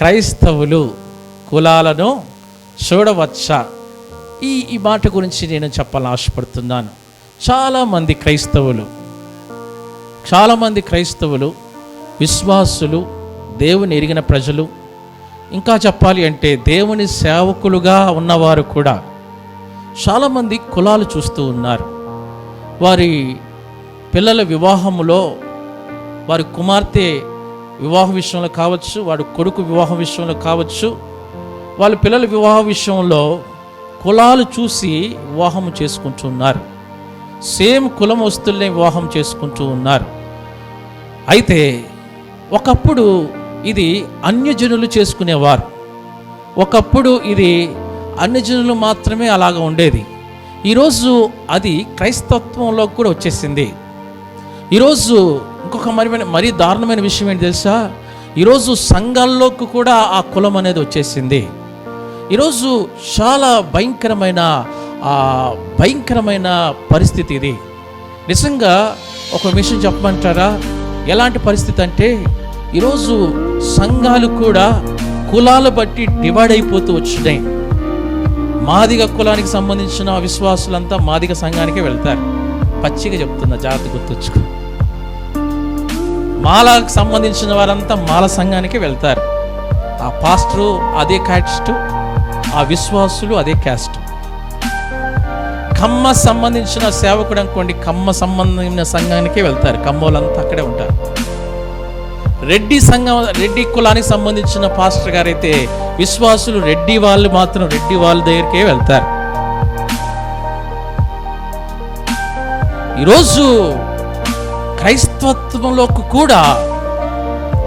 క్రైస్తవులు కులాలను చూడవచ్చా? ఈ మాట గురించి నేను చెప్పాలని ఆశపడుతున్నాను. చాలామంది క్రైస్తవులు విశ్వాసులు, దేవుని ఎరిగిన ప్రజలు, ఇంకా చెప్పాలి అంటే దేవుని సేవకులుగా ఉన్నవారు కూడా చాలామంది కులాలు చూస్తూ ఉన్నారు. వారి పిల్లల వివాహములో, వారి కుమార్తె వివాహ విషయంలో కావచ్చు, వాడి కొడుకు వివాహ విషయంలో కావచ్చు, వాళ్ళ పిల్లల వివాహ విషయంలో కులాలు చూసి వివాహం చేసుకుంటున్నారు. సేమ్ కులం వస్తువులనే వివాహం చేసుకుంటూ ఉన్నారు. అయితే ఒకప్పుడు ఇది అన్యజనులు చేసుకునేవారు. ఒకప్పుడు ఇది అన్యజనులు మాత్రమే అలాగ ఉండేది. ఈరోజు అది క్రైస్తత్వంలో కూడా వచ్చేసింది. ఈరోజు ఇంకొక మరీ దారుణమైన విషయం ఏంటి తెలుసా? ఈరోజు సంఘాల్లోకి కూడా ఆ కులం అనేది వచ్చేసింది. ఈరోజు చాలా భయంకరమైన పరిస్థితి ఇది. నిజంగా ఒక విషయం చెప్పమంటారా? ఎలాంటి పరిస్థితి అంటే, ఈరోజు సంఘాలు కూడా కులాలు బట్టి డివైడ్ అయిపోతూ వచ్చినాయి. మాదిగ కులానికి సంబంధించిన విశ్వాసులంతా మాదిగ సంఘానికే వెళ్తారు. పచ్చిగా చెప్తున్నా, జాగ్రత్త గుర్తుంచుకో. మాలకు సంబంధించిన వారంతా మాల సంఘానికే వెళ్తారు. ఆ పాస్టరు అదే క్యాస్ట్, ఆ విశ్వాసులు అదే క్యాస్ట్. కమ్మ సంబంధించిన సేవకుడు అనుకోండి, కమ్మ సంబంధించిన సంఘానికే వెళ్తారు. కమ్మోళ్ళంతా అక్కడే ఉంటారు. రెడ్డి కులానికి సంబంధించిన పాస్టర్ గారైతే విశ్వాసులు రెడ్డి వాళ్ళు మాత్రం రెడ్డి వాళ్ళ దగ్గరికే వెళ్తారు. ఈరోజు క్రైస్తవంలోకి కూడా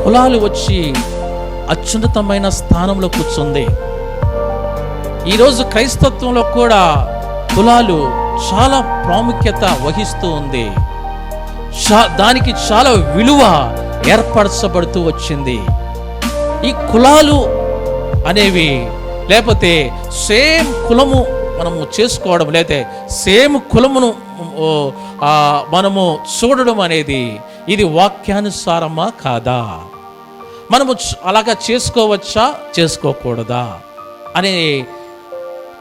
కులాలు వచ్చి అత్యున్నతమైన స్థానంలో కూర్చుంది. ఈరోజు క్రైస్తత్వంలో కూడా కులాలు చాలా ప్రాముఖ్యత వహిస్తూ ఉంది. దానికి చాలా విలువ ఏర్పరచబడుతూ వచ్చింది. ఈ కులాలు అనేవి, లేకపోతే సేమ్ కులము మనము చేసుకోవడం, లేకపోతే సేమ్ కులమును మనము చూడడం అనేది ఇది వాక్యానుసారమా కాదా? మనము అలాగా చేసుకోవచ్చా, చేసుకోకూడదా అనే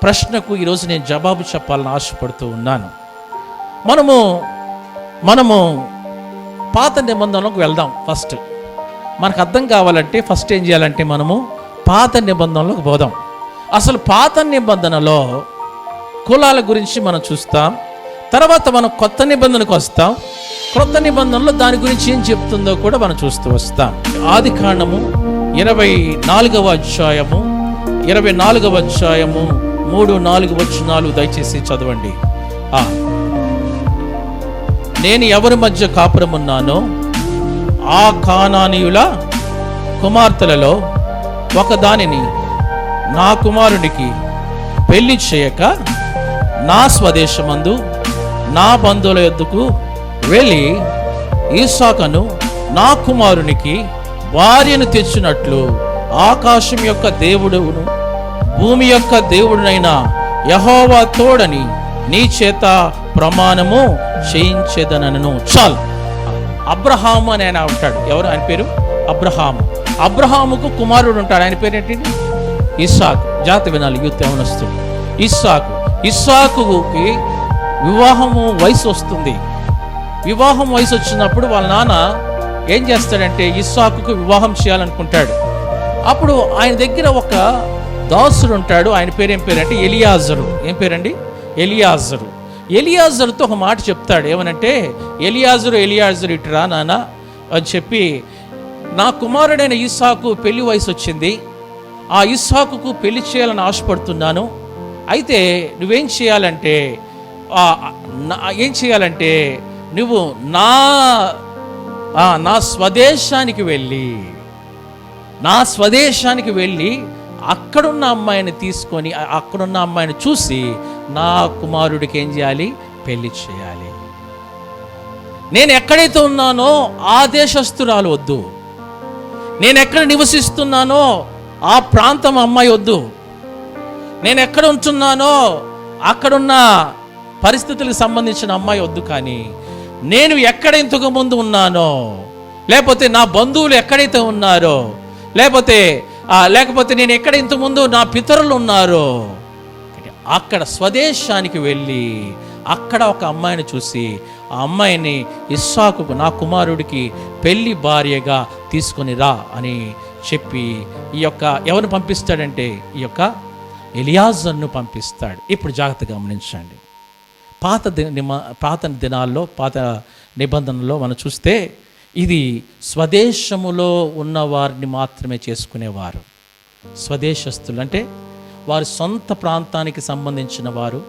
ప్రశ్నకు ఈరోజు నేను జవాబు చెప్పాలని ఆశపడుతూ ఉన్నాను. మనము పాత నిబంధనలకు వెళ్దాం. ఫస్ట్ మనకు అర్థం కావాలంటే ఫస్ట్ ఏం చేయాలంటే మనము పాత నిబంధనలకు పోదాం. అసలు పాత నిబంధనలో కులాల గురించి మనం చూస్తాం. తర్వాత మనం కొత్త నిబంధనకు వస్తాం. కొత్త నిబంధనలో దాని గురించి ఏం చెప్తుందో కూడా మనం చూస్తూ వస్తాం. ఆదికాండము 24వ అధ్యాయము 3-4 వచనాలు దయచేసి చదవండి. నేను ఎవరి మధ్య కాపురమున్నానో ఆ కానానీయుల కుమార్తెలలో ఒకదానిని నా కుమారునికి పెళ్లి చేయక నా స్వదేశమందు నా బంధువుల యొద్దకు వెళ్ళి ఈసాకును నా కుమారునికి భార్యను తెచ్చినట్లు ఆకాశం యొక్క దేవుడును భూమి యొక్క దేవుడునైన యెహోవా తోడని నీ చేత ప్రమాణము చేయించేదనను. చాలు. అబ్రహాము అని ఆయన ఉంటాడు. ఎవరు? ఆయన పేరు అబ్రహాము. అబ్రహాముకు కుమారుడు ఉంటాడు. ఆయన పేరు ఏంటి? ఇస్సాకు. జాతి వినాలి, యూత్ యవనస్తుడు. ఇస్సాకుకి వివాహము వయసు వస్తుంది. వివాహం వయసు వచ్చినప్పుడు వాళ్ళ నాన్న ఏం చేస్తాడంటే ఇస్సాకుకు వివాహం చేయాలనుకుంటాడు. అప్పుడు ఆయన దగ్గర ఒక దాసుడు ఉంటాడు. ఆయన పేరు ఏం పేరు అంటే ఎలియాజరు. ఏం పేరండి? ఎలియాజరు. ఎలియాజరుతో ఒక మాట చెప్తాడు. ఏమనంటే, ఎలియాజరు ఇటురా నాన్న అని చెప్పి, నా కుమారుడైన ఇస్సాకు పెళ్లి వయసు వచ్చింది. ఆ ఇస్సాకుకు పెళ్లి చేయాలని ఆశపడుతున్నాను. అయితే నువ్వేం చేయాలంటే నువ్వు నా స్వదేశానికి వెళ్ళి అక్కడున్న అమ్మాయిని తీసుకొని, అక్కడున్న అమ్మాయిని చూసి నా కుమారుడికి ఏం చేయాలి? పెళ్లి చేయాలి. నేను ఎక్కడైతే ఉన్నానో ఆ దేశస్తురాలు వద్దు. నేను ఎక్కడ నివసిస్తున్నానో ఆ ప్రాంతం అమ్మాయి వద్దు. నేను ఎక్కడ ఉంటున్నానో అక్కడున్న పరిస్థితులకు సంబంధించిన అమ్మాయి వద్దు. కానీ నేను ఎక్కడ ఇంతకు ముందు ఉన్నానో, లేకపోతే నా బంధువులు ఎక్కడైతే ఉన్నారో, లేకపోతే లేకపోతే నేను ఎక్కడ ఇంతకుముందు నా పితరులు ఉన్నారో, అక్కడ స్వదేశానికి వెళ్ళి అక్కడ ఒక అమ్మాయిని చూసి ఆ అమ్మాయిని ఇస్సాకుకు, నా కుమారుడికి పెళ్లి భార్యగా తీసుకొని రా అని చెప్పి ఈ యొక్క ఎవరిని పంపిస్తాడంటే ఈ యొక్క ఎలియాజర్ను పంపిస్తాడు. ఇప్పుడు జాగ్రత్తగా గమనించండి. పాత దినాల్లో, పాత నిబంధనలో మనం చూస్తే ఇది స్వదేశములో ఉన్న వారిని మాత్రమే చేసుకునేవారు. స్వదేశస్తులు అంటే వారి సొంత ప్రాంతానికి సంబంధించిన వారు,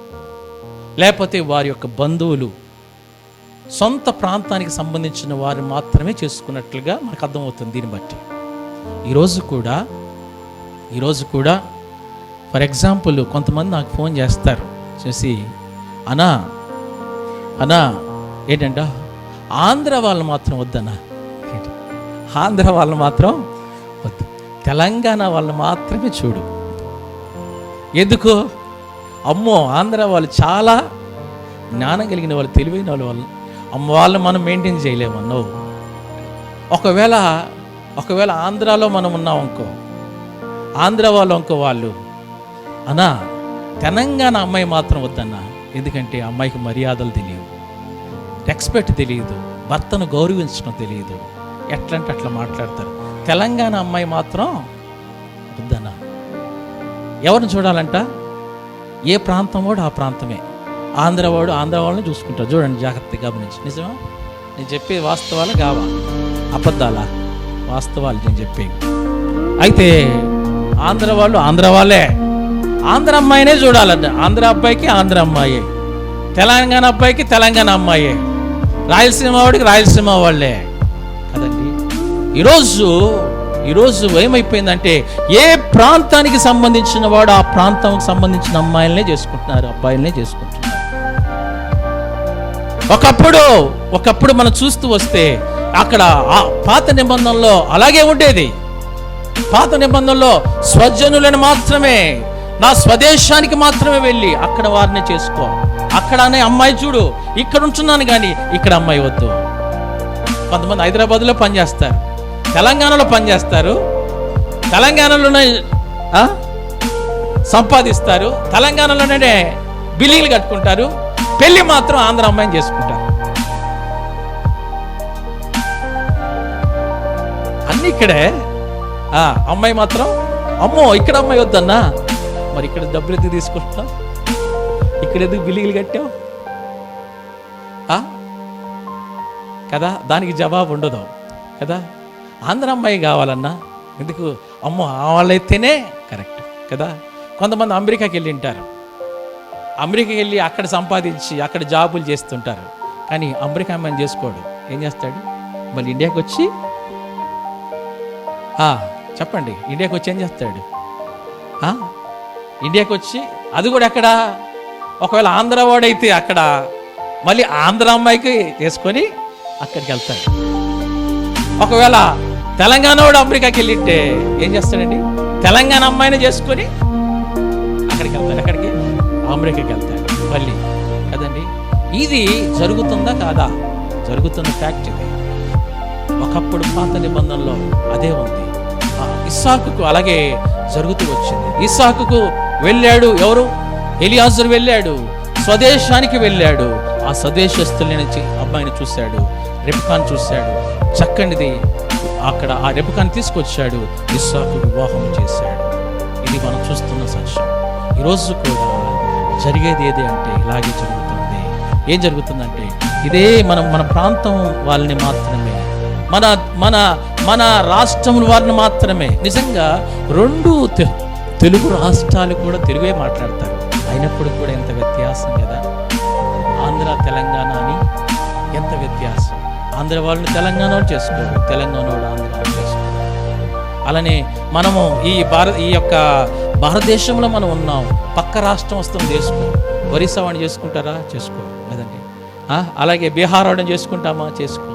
లేకపోతే వారి యొక్క బంధువులు, సొంత ప్రాంతానికి సంబంధించిన వారు మాత్రమే చేసుకున్నట్లుగా మనకు అర్థమవుతుంది. దీన్ని బట్టి ఈరోజు కూడా ఫర్ ఎగ్జాంపుల్ కొంతమంది నాకు ఫోన్ చేస్తారు చేసి, అన్నా ఏంటంట ఆంధ్ర వాళ్ళు మాత్రం వద్దన్నా, ఆంధ్ర వాళ్ళు మాత్రం వద్దు, తెలంగాణ వాళ్ళు మాత్రమే చూడు. ఎందుకు? అమ్మో ఆంధ్ర వాళ్ళు చాలా జ్ఞానం కలిగిన వాళ్ళు, తెలివైన వాళ్ళు, అమ్మ వాళ్ళు మనం మెయింటైన్ చేయలేమన్నో. ఒకవేళ ఆంధ్రాలో మనం ఉన్నాం అనుకో, ఆంధ్ర వాళ్ళు అన్నా తెలంగాణ అమ్మాయి మాత్రం వద్దన్నా, ఎందుకంటే అమ్మాయికి మర్యాదలు తెలియదు, రెస్పెక్ట్ తెలియదు, భర్తను గౌరవించడం తెలియదు, ఎట్లంటే అట్లా మాట్లాడతారు. తెలంగాణ అమ్మాయి మాత్రం వద్దన్నా. ఎవరిని చూడాలంట? ఏ ప్రాంతం వాడు ఆ ప్రాంతమే, ఆంధ్ర వాళ్ళని చూసుకుంటారు. చూడండి జాగ్రత్తగా గమనించి. నిజమా? నేను చెప్పే వాస్తవాలు కావా అబద్ధాలా? వాస్తవాలు నేను చెప్పేవి. అయితే ఆంధ్ర వాళ్ళే ఆంధ్ర అమ్మాయినే చూడాలంట. ఆంధ్ర అబ్బాయికి ఆంధ్ర అమ్మాయే, తెలంగాణ అబ్బాయికి తెలంగాణ అమ్మాయే, రాయలసీమ వాడికి రాయలసీమ వాళ్ళే కదండి. ఈరోజు ఏమైపోయిందంటే ఏ ప్రాంతానికి సంబంధించిన వాడు ఆ ప్రాంతానికి సంబంధించిన అమ్మాయిలనే చేసుకుంటున్నారు, అబ్బాయిలనే చేసుకుంటున్నారు. ఒకప్పుడు మనం చూస్తూ వస్తే అక్కడ పాత నిబంధనలో అలాగే ఉండేది. పాత నిబంధనలో స్వజనులను మాత్రమే, నా స్వదేశానికి మాత్రమే వెళ్ళి అక్కడ వారిని చేసుకో, అక్కడనే అమ్మాయి చూడు, ఇక్కడ ఉంటున్నాను కానీ ఇక్కడ అమ్మాయి వద్దు. కొంతమంది హైదరాబాద్లో పనిచేస్తారు, తెలంగాణలో పనిచేస్తారు, తెలంగాణలోనే సంపాదిస్తారు, తెలంగాణలోనే బిల్డింగ్లు కట్టుకుంటారు, పెళ్లి మాత్రం ఆంధ్ర అమ్మాయిని చేసుకుంటారు. అన్ని ఇక్కడే. అమ్మాయి మాత్రం అమ్మో ఇక్కడ అమ్మాయి వద్దన్నా, మరి ఇక్కడ డబ్బులు ఎందుకు తీసుకుంటావు, ఇక్కడ ఎందుకు బిల్డింగ్లు కట్టావు కదా? దానికి జవాబు ఉండదు కదా. ఆంధ్ర అమ్మాయి కావాలన్నా ఎందుకు? అమ్మో వాళ్ళైతేనే కరెక్ట్ కదా. కొంతమంది అమెరికాకి వెళ్ళి ఉంటారు, అమెరికాకి వెళ్ళి అక్కడ సంపాదించి అక్కడ జాబులు చేస్తుంటారు, కానీ అమెరికా అమ్మాయిని చేసుకోడు. ఏం చేస్తాడు? మళ్ళీ ఇండియాకి వచ్చి చెప్పండి, ఇండియాకి వచ్చి ఏం చేస్తాడు? ఇండియాకి వచ్చి అది కూడా ఎక్కడ? ఒకవేళ ఆంధ్ర వాడైతే అక్కడ మళ్ళీ ఆంధ్ర అమ్మాయికి వేసుకొని అక్కడికి వెళ్తాడు. ఒకవేళ తెలంగాణ వాడు అమెరికాకి వెళ్ళింటే ఏం చేస్తాడండి? తెలంగాణ అమ్మాయిని చేసుకొని అక్కడికి వెళ్తాడు. అక్కడికి అమెరికాకి వెళ్తాడు మళ్ళీ కదండి. ఇది జరుగుతుందా కాదా? జరుగుతున్న ఫ్యాక్ట్ ఇది. ఒకప్పుడు పాత నిబంధనలో అదే ఉంది. ఇస్సాకుకు అలాగే జరుగుతూ వచ్చింది. ఇస్సాకుకు వెళ్ళాడు ఎవరు? ఎలియాజరు వెళ్ళాడు, స్వదేశానికి వెళ్ళాడు. ఆ స్వదేశస్తుల నుంచి అబ్బాయిని చూశాడు, రెబెకాను చూశాడు, చక్కనిది. అక్కడ ఆ రెబెకాను తీసుకొచ్చాడు, ఇస్సాకు వివాహం చేశాడు. ఇది మనం చూస్తున్న సత్యం. ఈరోజు కూడా జరిగేది ఏది అంటే ఇలాగే జరుగుతుంది. ఏం జరుగుతుందంటే ఇదే మన ప్రాంతం వాళ్ళని మాత్రమే, మన రాష్ట్రం వారిని మాత్రమే. నిజంగా రెండు తెలుగు రాష్ట్రాలు కూడా తెలుగే మాట్లాడతారు, అయినప్పుడు కూడా ఎంత వ్యత్యాసం కదా. ఆంధ్ర తెలంగాణ అని ఎంత వ్యత్యాసం. ఆంధ్ర వాళ్ళని తెలంగాణ వాళ్ళు చేసుకోరు, తెలంగాణ వాళ్ళు ఆంధ్ర వాళ్ళు చేసుకోరు. అలానే మనము ఈ యొక్క భారతదేశంలో మనం ఉన్నాం, పక్క రాష్ట్రం వస్తుంది చేసుకో. ఒరిస్సా వాడిని చేసుకుంటారా? చేసుకో కదండి. అలాగే బీహార్ వాడిని చేసుకుంటామా? చేసుకో.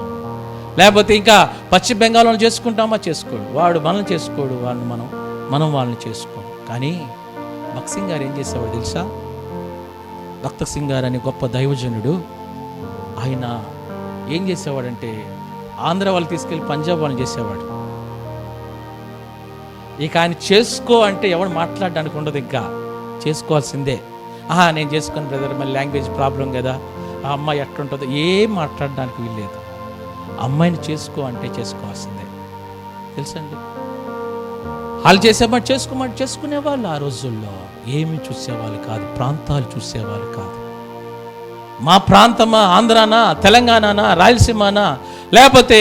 లేకపోతే ఇంకా పశ్చిమ బెంగాల్ వాళ్ళని చేసుకుంటామా? చేసుకోడు. వాడు మనల్ని చేసుకోడు, మనం వాళ్ళని చేసుకో. కానీ భక్త్ సింగ్ గారు ఏం చేసేవాడు తెలుసా? భక్త్ సింగ్ గారు అనే గొప్ప దైవజనుడు, ఆయన ఏం చేసేవాడంటే ఆంధ్ర వాళ్ళు తీసుకెళ్ళి పంజాబ్ వాళ్ళని చేసేవాడు, ఇక ఆయన చేసుకో అంటే ఎవడు మాట్లాడడానికి ఉండదు, ఇంకా చేసుకోవాల్సిందే. నేను చేసుకోను బ్రదర్, మళ్ళీ లాంగ్వేజ్ ప్రాబ్లం కదా, ఆ అమ్మాయి ఎట్లుంటుందో ఏం మాట్లాడడానికి వీల్లేదు. అమ్మాయిని చేసుకో అంటే చేసుకోవాల్సిందే. తెలుసండి, వాళ్ళు చేసేమాట చేసుకునేవాళ్ళు. ఆ రోజుల్లో ఏమి చూసేవాళ్ళు కాదు, ప్రాంతాలు చూసేవాళ్ళు కాదు. మా ప్రాంతమా, ఆంధ్రానా, తెలంగాణనా, రాయలసీమనా, లేకపోతే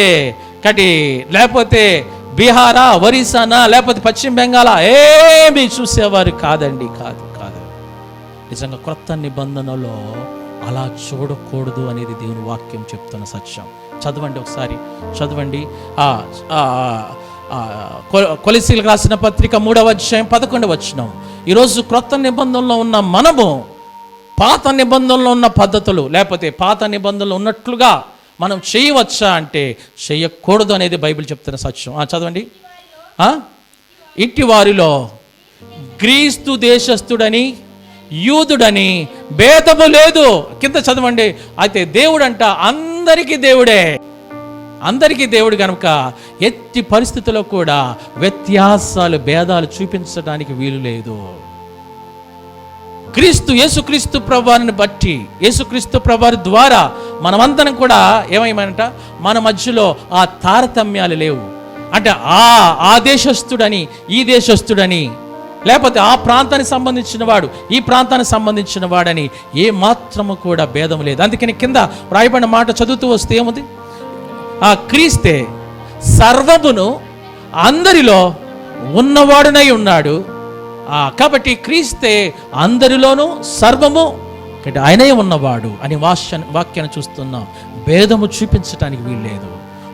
బీహారా, ఒరిస్సానా, లేకపోతే పశ్చిమ బెంగాలా, ఏమి చూసేవారు కాదండి. కాదు. నిజంగా క్రొత్త నిబంధనలో అలా చూడకూడదు అనేది దేవుని వాక్యం చెప్తున్న సత్యం. చదవండి ఒకసారి, చదవండి. కొలస్సీలకు రాసిన పత్రిక 3వ అధ్యాయం 11వ వచనం. ఈరోజు క్రొత్త నిబంధనలో ఉన్న మనము పాత నిబంధనలో ఉన్న పద్ధతులు, లేకపోతే పాత నిబంధనలు ఉన్నట్లుగా మనం చేయవచ్చా అంటే చేయకూడదు అనేది బైబిల్ చెప్తున్న సత్యం. చదవండి. ఇంటి వారిలో గ్రీస్తు దేశస్థుడని యూదుడని భేదము లేదు. కింద చదవండి. అయితే దేవుడంట అందరికీ దేవుడు కనుక ఎట్టి పరిస్థితుల్లో కూడా వ్యత్యాసాలు, భేదాలు చూపించడానికి వీలు లేదు. యేసుక్రీస్తు ప్రభువారిని బట్టి, యేసుక్రీస్తు ప్రభువారి ద్వారా మనమందరం కూడా ఏమైమంట, మన మధ్యలో ఆ తారతమ్యాలు లేవు. అంటే ఆ దేశస్థుడని, ఈ దేశస్థుడని, లేకపోతే ఆ ప్రాంతానికి సంబంధించిన వాడు, ఈ ప్రాంతానికి సంబంధించిన వాడని ఏ మాత్రము కూడా భేదం లేదు. అందుకని కింద రాయబడిన మాట చదువుతూ వస్తే ఏముంది? క్రీస్తే సర్వమును అందరిలో ఉన్నవాడునై ఉన్నాడు. కాబట్టి క్రీస్తే అందరిలోనూ సర్వము ఆయనే ఉన్నవాడు అని వాక్యాన్ని చూస్తున్నాం. భేదము చూపించడానికి వీల్లేదు.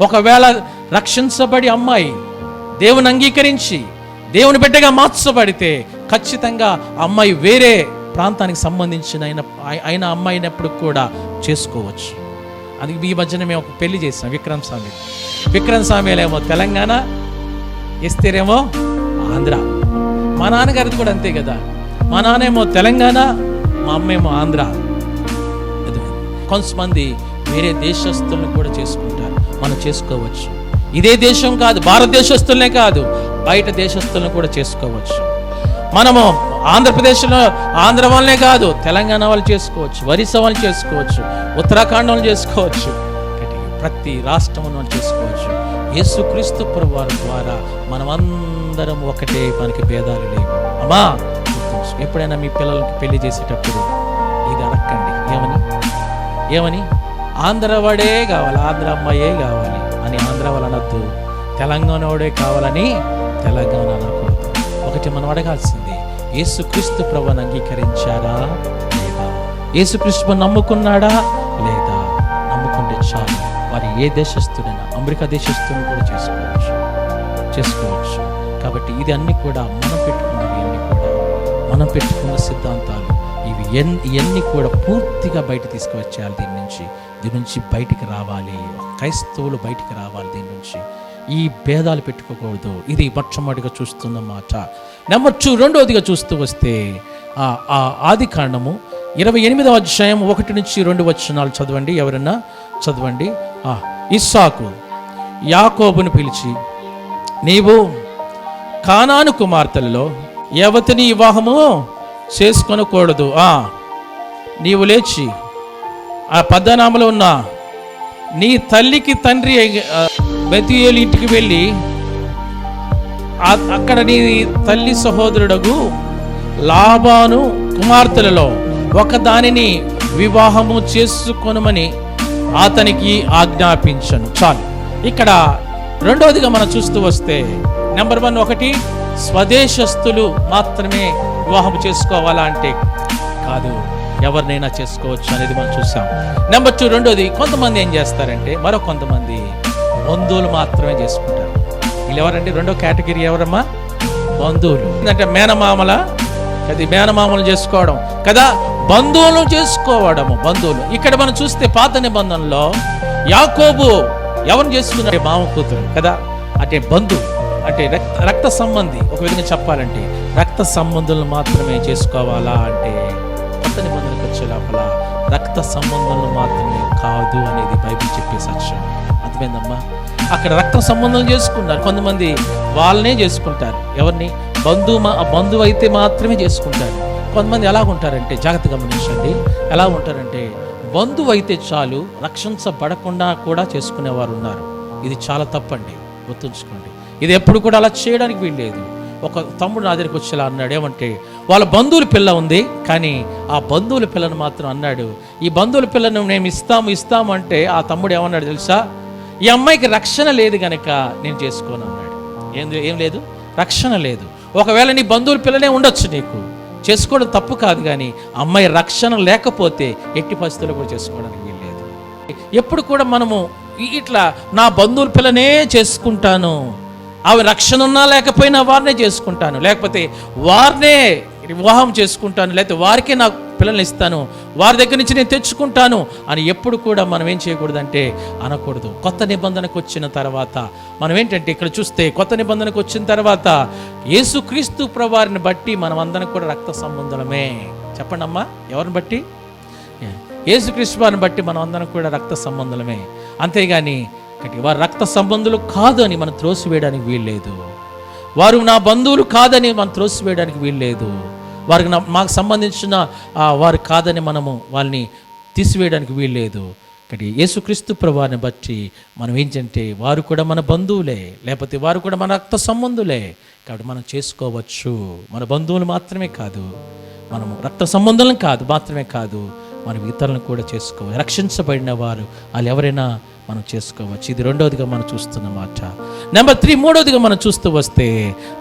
ఒకవేళ రక్షించబడి అమ్మాయి దేవుని అంగీకరించి దేవుని బిడ్డగా మార్చబడితే ఖచ్చితంగా అమ్మాయి వేరే ప్రాంతానికి సంబంధించిన అయిన అమ్మాయినప్పుడు కూడా చేసుకోవచ్చు. అది ఈ మధ్యన మేము ఒక పెళ్లి చేసాం, విక్రమ్ స్వామిలేమో తెలంగాణ, ఎస్తేరేమో ఆంధ్ర. మా నాన్నగారిది కూడా అంతే కదా, మా నాన్నేమో తెలంగాణ, మా అమ్మేమో ఆంధ్ర. కొంతమంది వేరే దేశస్తులను కూడా చేసుకుంటారు, మనం చేసుకోవచ్చు. ఇదే దేశం కాదు, భారతదేశస్తులనే కాదు, బయట దేశస్తులను కూడా చేసుకోవచ్చు. మనము ఆంధ్రప్రదేశ్లో ఆంధ్ర వాళ్ళనే కాదు, తెలంగాణ వాళ్ళు చేసుకోవచ్చు, ఒరిస్సా వాళ్ళు చేసుకోవచ్చు, ఉత్తరాఖండ్ వాళ్ళు చేసుకోవచ్చు, ప్రతి రాష్ట్రం వాళ్ళు చేసుకోవచ్చు. యేసుక్రీస్తు ప్రభువారి ద్వారా మనమందరం ఒకటే, మనకి భేదాలు లేవు. అమ్మా, ఎప్పుడైనా మీ పిల్లలకి పెళ్లి చేసేటప్పుడు ఇది అడగండి, ఏమని ఆంధ్ర వాడే కావాలి, ఆంధ్ర అమ్మాయే కావాలి అని ఆంధ్ర వాళ్ళు అనద్దు, తెలంగాణ వాడే కావాలని తెలంగాణ అనకూడదు. ఒకటి మనం అడగాల్సింది, యేసుక్రీస్తు ప్రభువుని అంగీకరించారా లేదా, యేసుక్రీస్తు నమ్ముకున్నాడా లేదా. నమ్ముకుంటే చాలు, వారి ఏ దేశస్తుడైనా, అమెరికా దేశస్తుని కూడా చేసుకోవచ్చు. కాబట్టి ఇది అన్ని కూడా మనం పెట్టుకున్న సిద్ధాంతాలు ఇవన్నీ కూడా పూర్తిగా బయట తీసుకువచ్చేయాలి. దీని నుంచి బయటికి రావాలి, క్రైస్తవులు బయటికి రావాలి. దీని నుంచి ఈ భేదాలు పెట్టుకోకూడదు. ఇది మొట్టమొదటిగా చూస్తున్న మాట. నెంబర్ 2, రెండవదిగా చూస్తూ వస్తే ఆది కాండము 28వ అధ్యాయం 1 నుంచి 2 వచనాలు చదవండి. ఎవరన్నా చదవండి. ఇస్సాకు యాకోబును పిలిచి, నీవు కానాను కుమార్తెలలో ఎవతిని వివాహము చేసుకొనకూడదు. నీవు లేచి ఆ పద్దనామలో ఉన్న నీ తల్లికి తండ్రి బెతూయేలు ఇంటికి వెళ్ళి అక్కడ నీ తల్లి సహోదరుడగు లాబాను కుమార్తెలలో ఒకదానిని వివాహము చేసుకొనమని అతనికి ఆజ్ఞాపించను. చాలు. ఇక్కడ రెండవదిగా మనం చూస్తూ వస్తే నెంబర్ 1, ఒకటి స్వదేశస్తులు మాత్రమే వివాహం చేసుకోవాలా అంటే కాదు, ఎవరినైనా చేసుకోవచ్చు అనేది మనం చూసాం. నెంబర్ 2, రెండోది, కొంతమంది ఏం చేస్తారంటే కొంతమంది బంధువులు మాత్రమే చేసుకుంటారు. వీళ్ళు ఎవరంటే రెండో కేటగిరీ ఎవరమ్మా? బంధువులు. అంటే మేనమామలు చేసుకోవడం కదా, బంధువులు చేసుకోవడము. బంధువులు ఇక్కడ మనం చూస్తే పాత నిబంధనలో యాకోబు ఎవరిని చేసుకున్నాడు? మామ కూతురు కదా. అంటే బంధువు అంటే రక్త సంబంధి. ఒక విధంగా చెప్పాలంటే రక్త సంబంధులను మాత్రమే చేసుకోవాలా అంటే కొత్త నిబంధనకు వచ్చే లోపల రక్త సంబంధాలను మాత్రమే కాదు అనేది బైబిల్ చెప్పే సత్యం. అర్థమైందమ్మా? అక్కడ రక్త సంబంధం చేసుకున్నారు. కొంతమంది వాళ్ళనే చేసుకుంటారు. ఎవరిని? బంధువు అయితే మాత్రమే చేసుకుంటారు. కొంతమంది ఎలా ఉంటారంటే, జాగ్రత్తగా గమనించండి, ఎలా ఉంటారంటే బంధువు అయితే చాలు రక్షించబడకుండా కూడా చేసుకునేవారు ఉన్నారు. ఇది చాలా తప్పండి, గుర్తుంచుకోండి. ఇది ఎప్పుడు కూడా అలా చేయడానికి వీల్లేదు. ఒక తమ్ముడు నా దగ్గరికి వచ్చేలా అన్నాడు, ఏమంటే వాళ్ళ బంధువుల పిల్ల ఉంది, కానీ ఆ బంధువుల పిల్లను మాత్రం అన్నాడు, ఈ బంధువుల పిల్లను మేము ఇస్తాము అంటే ఆ తమ్ముడు ఏమన్నాడు తెలుసా? ఈ అమ్మాయికి రక్షణ లేదు కనుక నేను చేసుకోను అన్నాడు. ఏం లేదు? రక్షణ లేదు. ఒకవేళ నీ బంధువుల పిల్లనే ఉండొచ్చు, నీకు చేసుకోవడం తప్పు కాదు, కానీ అమ్మాయి రక్షణ లేకపోతే ఎట్టి పరిస్థితుల్లో కూడా చేసుకోవడానికి వీల్లేదు. ఎప్పుడు కూడా మనము ఇట్లా నా బంధువుల పిల్లనే చేసుకుంటాను, అవి రక్షణ ఉన్నా లేకపోయినా వారినే చేసుకుంటాను, లేకపోతే వారినే వివాహం చేసుకుంటాను, లేకపోతే వారికే నా పిల్లల్ని ఇస్తాను, వారి దగ్గర నుంచి నేను తెచ్చుకుంటాను అని ఎప్పుడు కూడా మనం ఏం చేయకూడదంటే అనకూడదు. కొత్త నిబంధనకు వచ్చిన తర్వాత మనం ఏంటంటే, ఇక్కడ చూస్తే కొత్త నిబంధనకు వచ్చిన తర్వాత యేసుక్రీస్తు ప్రభువారిని బట్టి మనం అందరం కూడా రక్త సంబంధులమే. చెప్పండి అమ్మా, ఎవరిని బట్టి? యేసుక్రీస్తు వారిని బట్టి మనం అందరం కూడా రక్త సంబంధులమే. అంతేగాని వారు రక్త సంబంధులు కాదు అని మనం త్రోసివేయడానికి వీల్లేదు. వారు నా బంధువులు కాదని మనం త్రోసివేయడానికి వీల్లేదు. వారికి మాకు సంబంధించిన వారు కాదని మనము వాళ్ళని తీసివేయడానికి వీల్లేదు. కానీ యేసుక్రీస్తు ప్రభువారిని బట్టి మనం ఏంటంటే వారు కూడా మన బంధువులే, లేకపోతే వారు కూడా మన రక్త సంబంధులే. కాబట్టి మనం చేసుకోవచ్చు. మన బంధువులు మాత్రమే కాదు, మనము రక్త సంబంధులను మాత్రమే కాదు, మనం ఇతరులను కూడా చేసుకోవాలి. రక్షించబడిన వారు వాళ్ళు ఎవరైనా మనం చేసుకోవచ్చు. ఇది రెండవదిగా మనం చూస్తున్న మాట. నెంబర్ 3, మూడవదిగా మనం చూస్తూ వస్తే,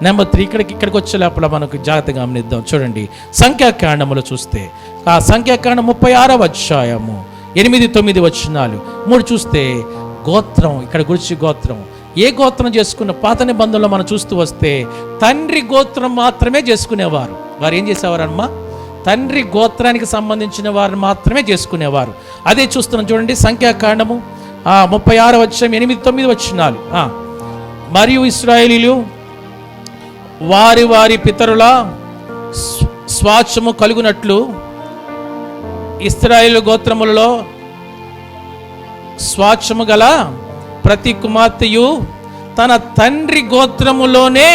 నెంబర్ 3 ఇక్కడికి వచ్చే లోపల మనకు జాగ్రత్తగా గమనిద్దాం. చూడండి, సంఖ్యాకాండములో చూస్తే, ఆ సంఖ్యాకాండం 36వ అధ్యాయము 8-9 వచనాలు 3 చూస్తే, గోత్రం, ఇక్కడ గురించి గోత్రం, ఏ గోత్రం చేసుకున్న పాత నిబంధనలో మనం చూస్తూ వస్తే తండ్రి గోత్రం మాత్రమే చేసుకునేవారు. వారు ఏం చేసేవారమ్మా? తండ్రి గోత్రానికి సంబంధించిన వారు మాత్రమే చేసుకునేవారు. అదే చూస్తున్నాం చూడండి, సంఖ్యాకాండము 36వ అధ్యాయం 8-9 వచనాలు. మరియు ఇశ్రాయేలీయులు వారి వారి పితరుల స్వాస్థ్యము కలుగునట్లు ఇశ్రాయేలు గోత్రములలో స్వాస్థ్యము గల ప్రతి కుమార్తెయు తన తండ్రి గోత్రములోనే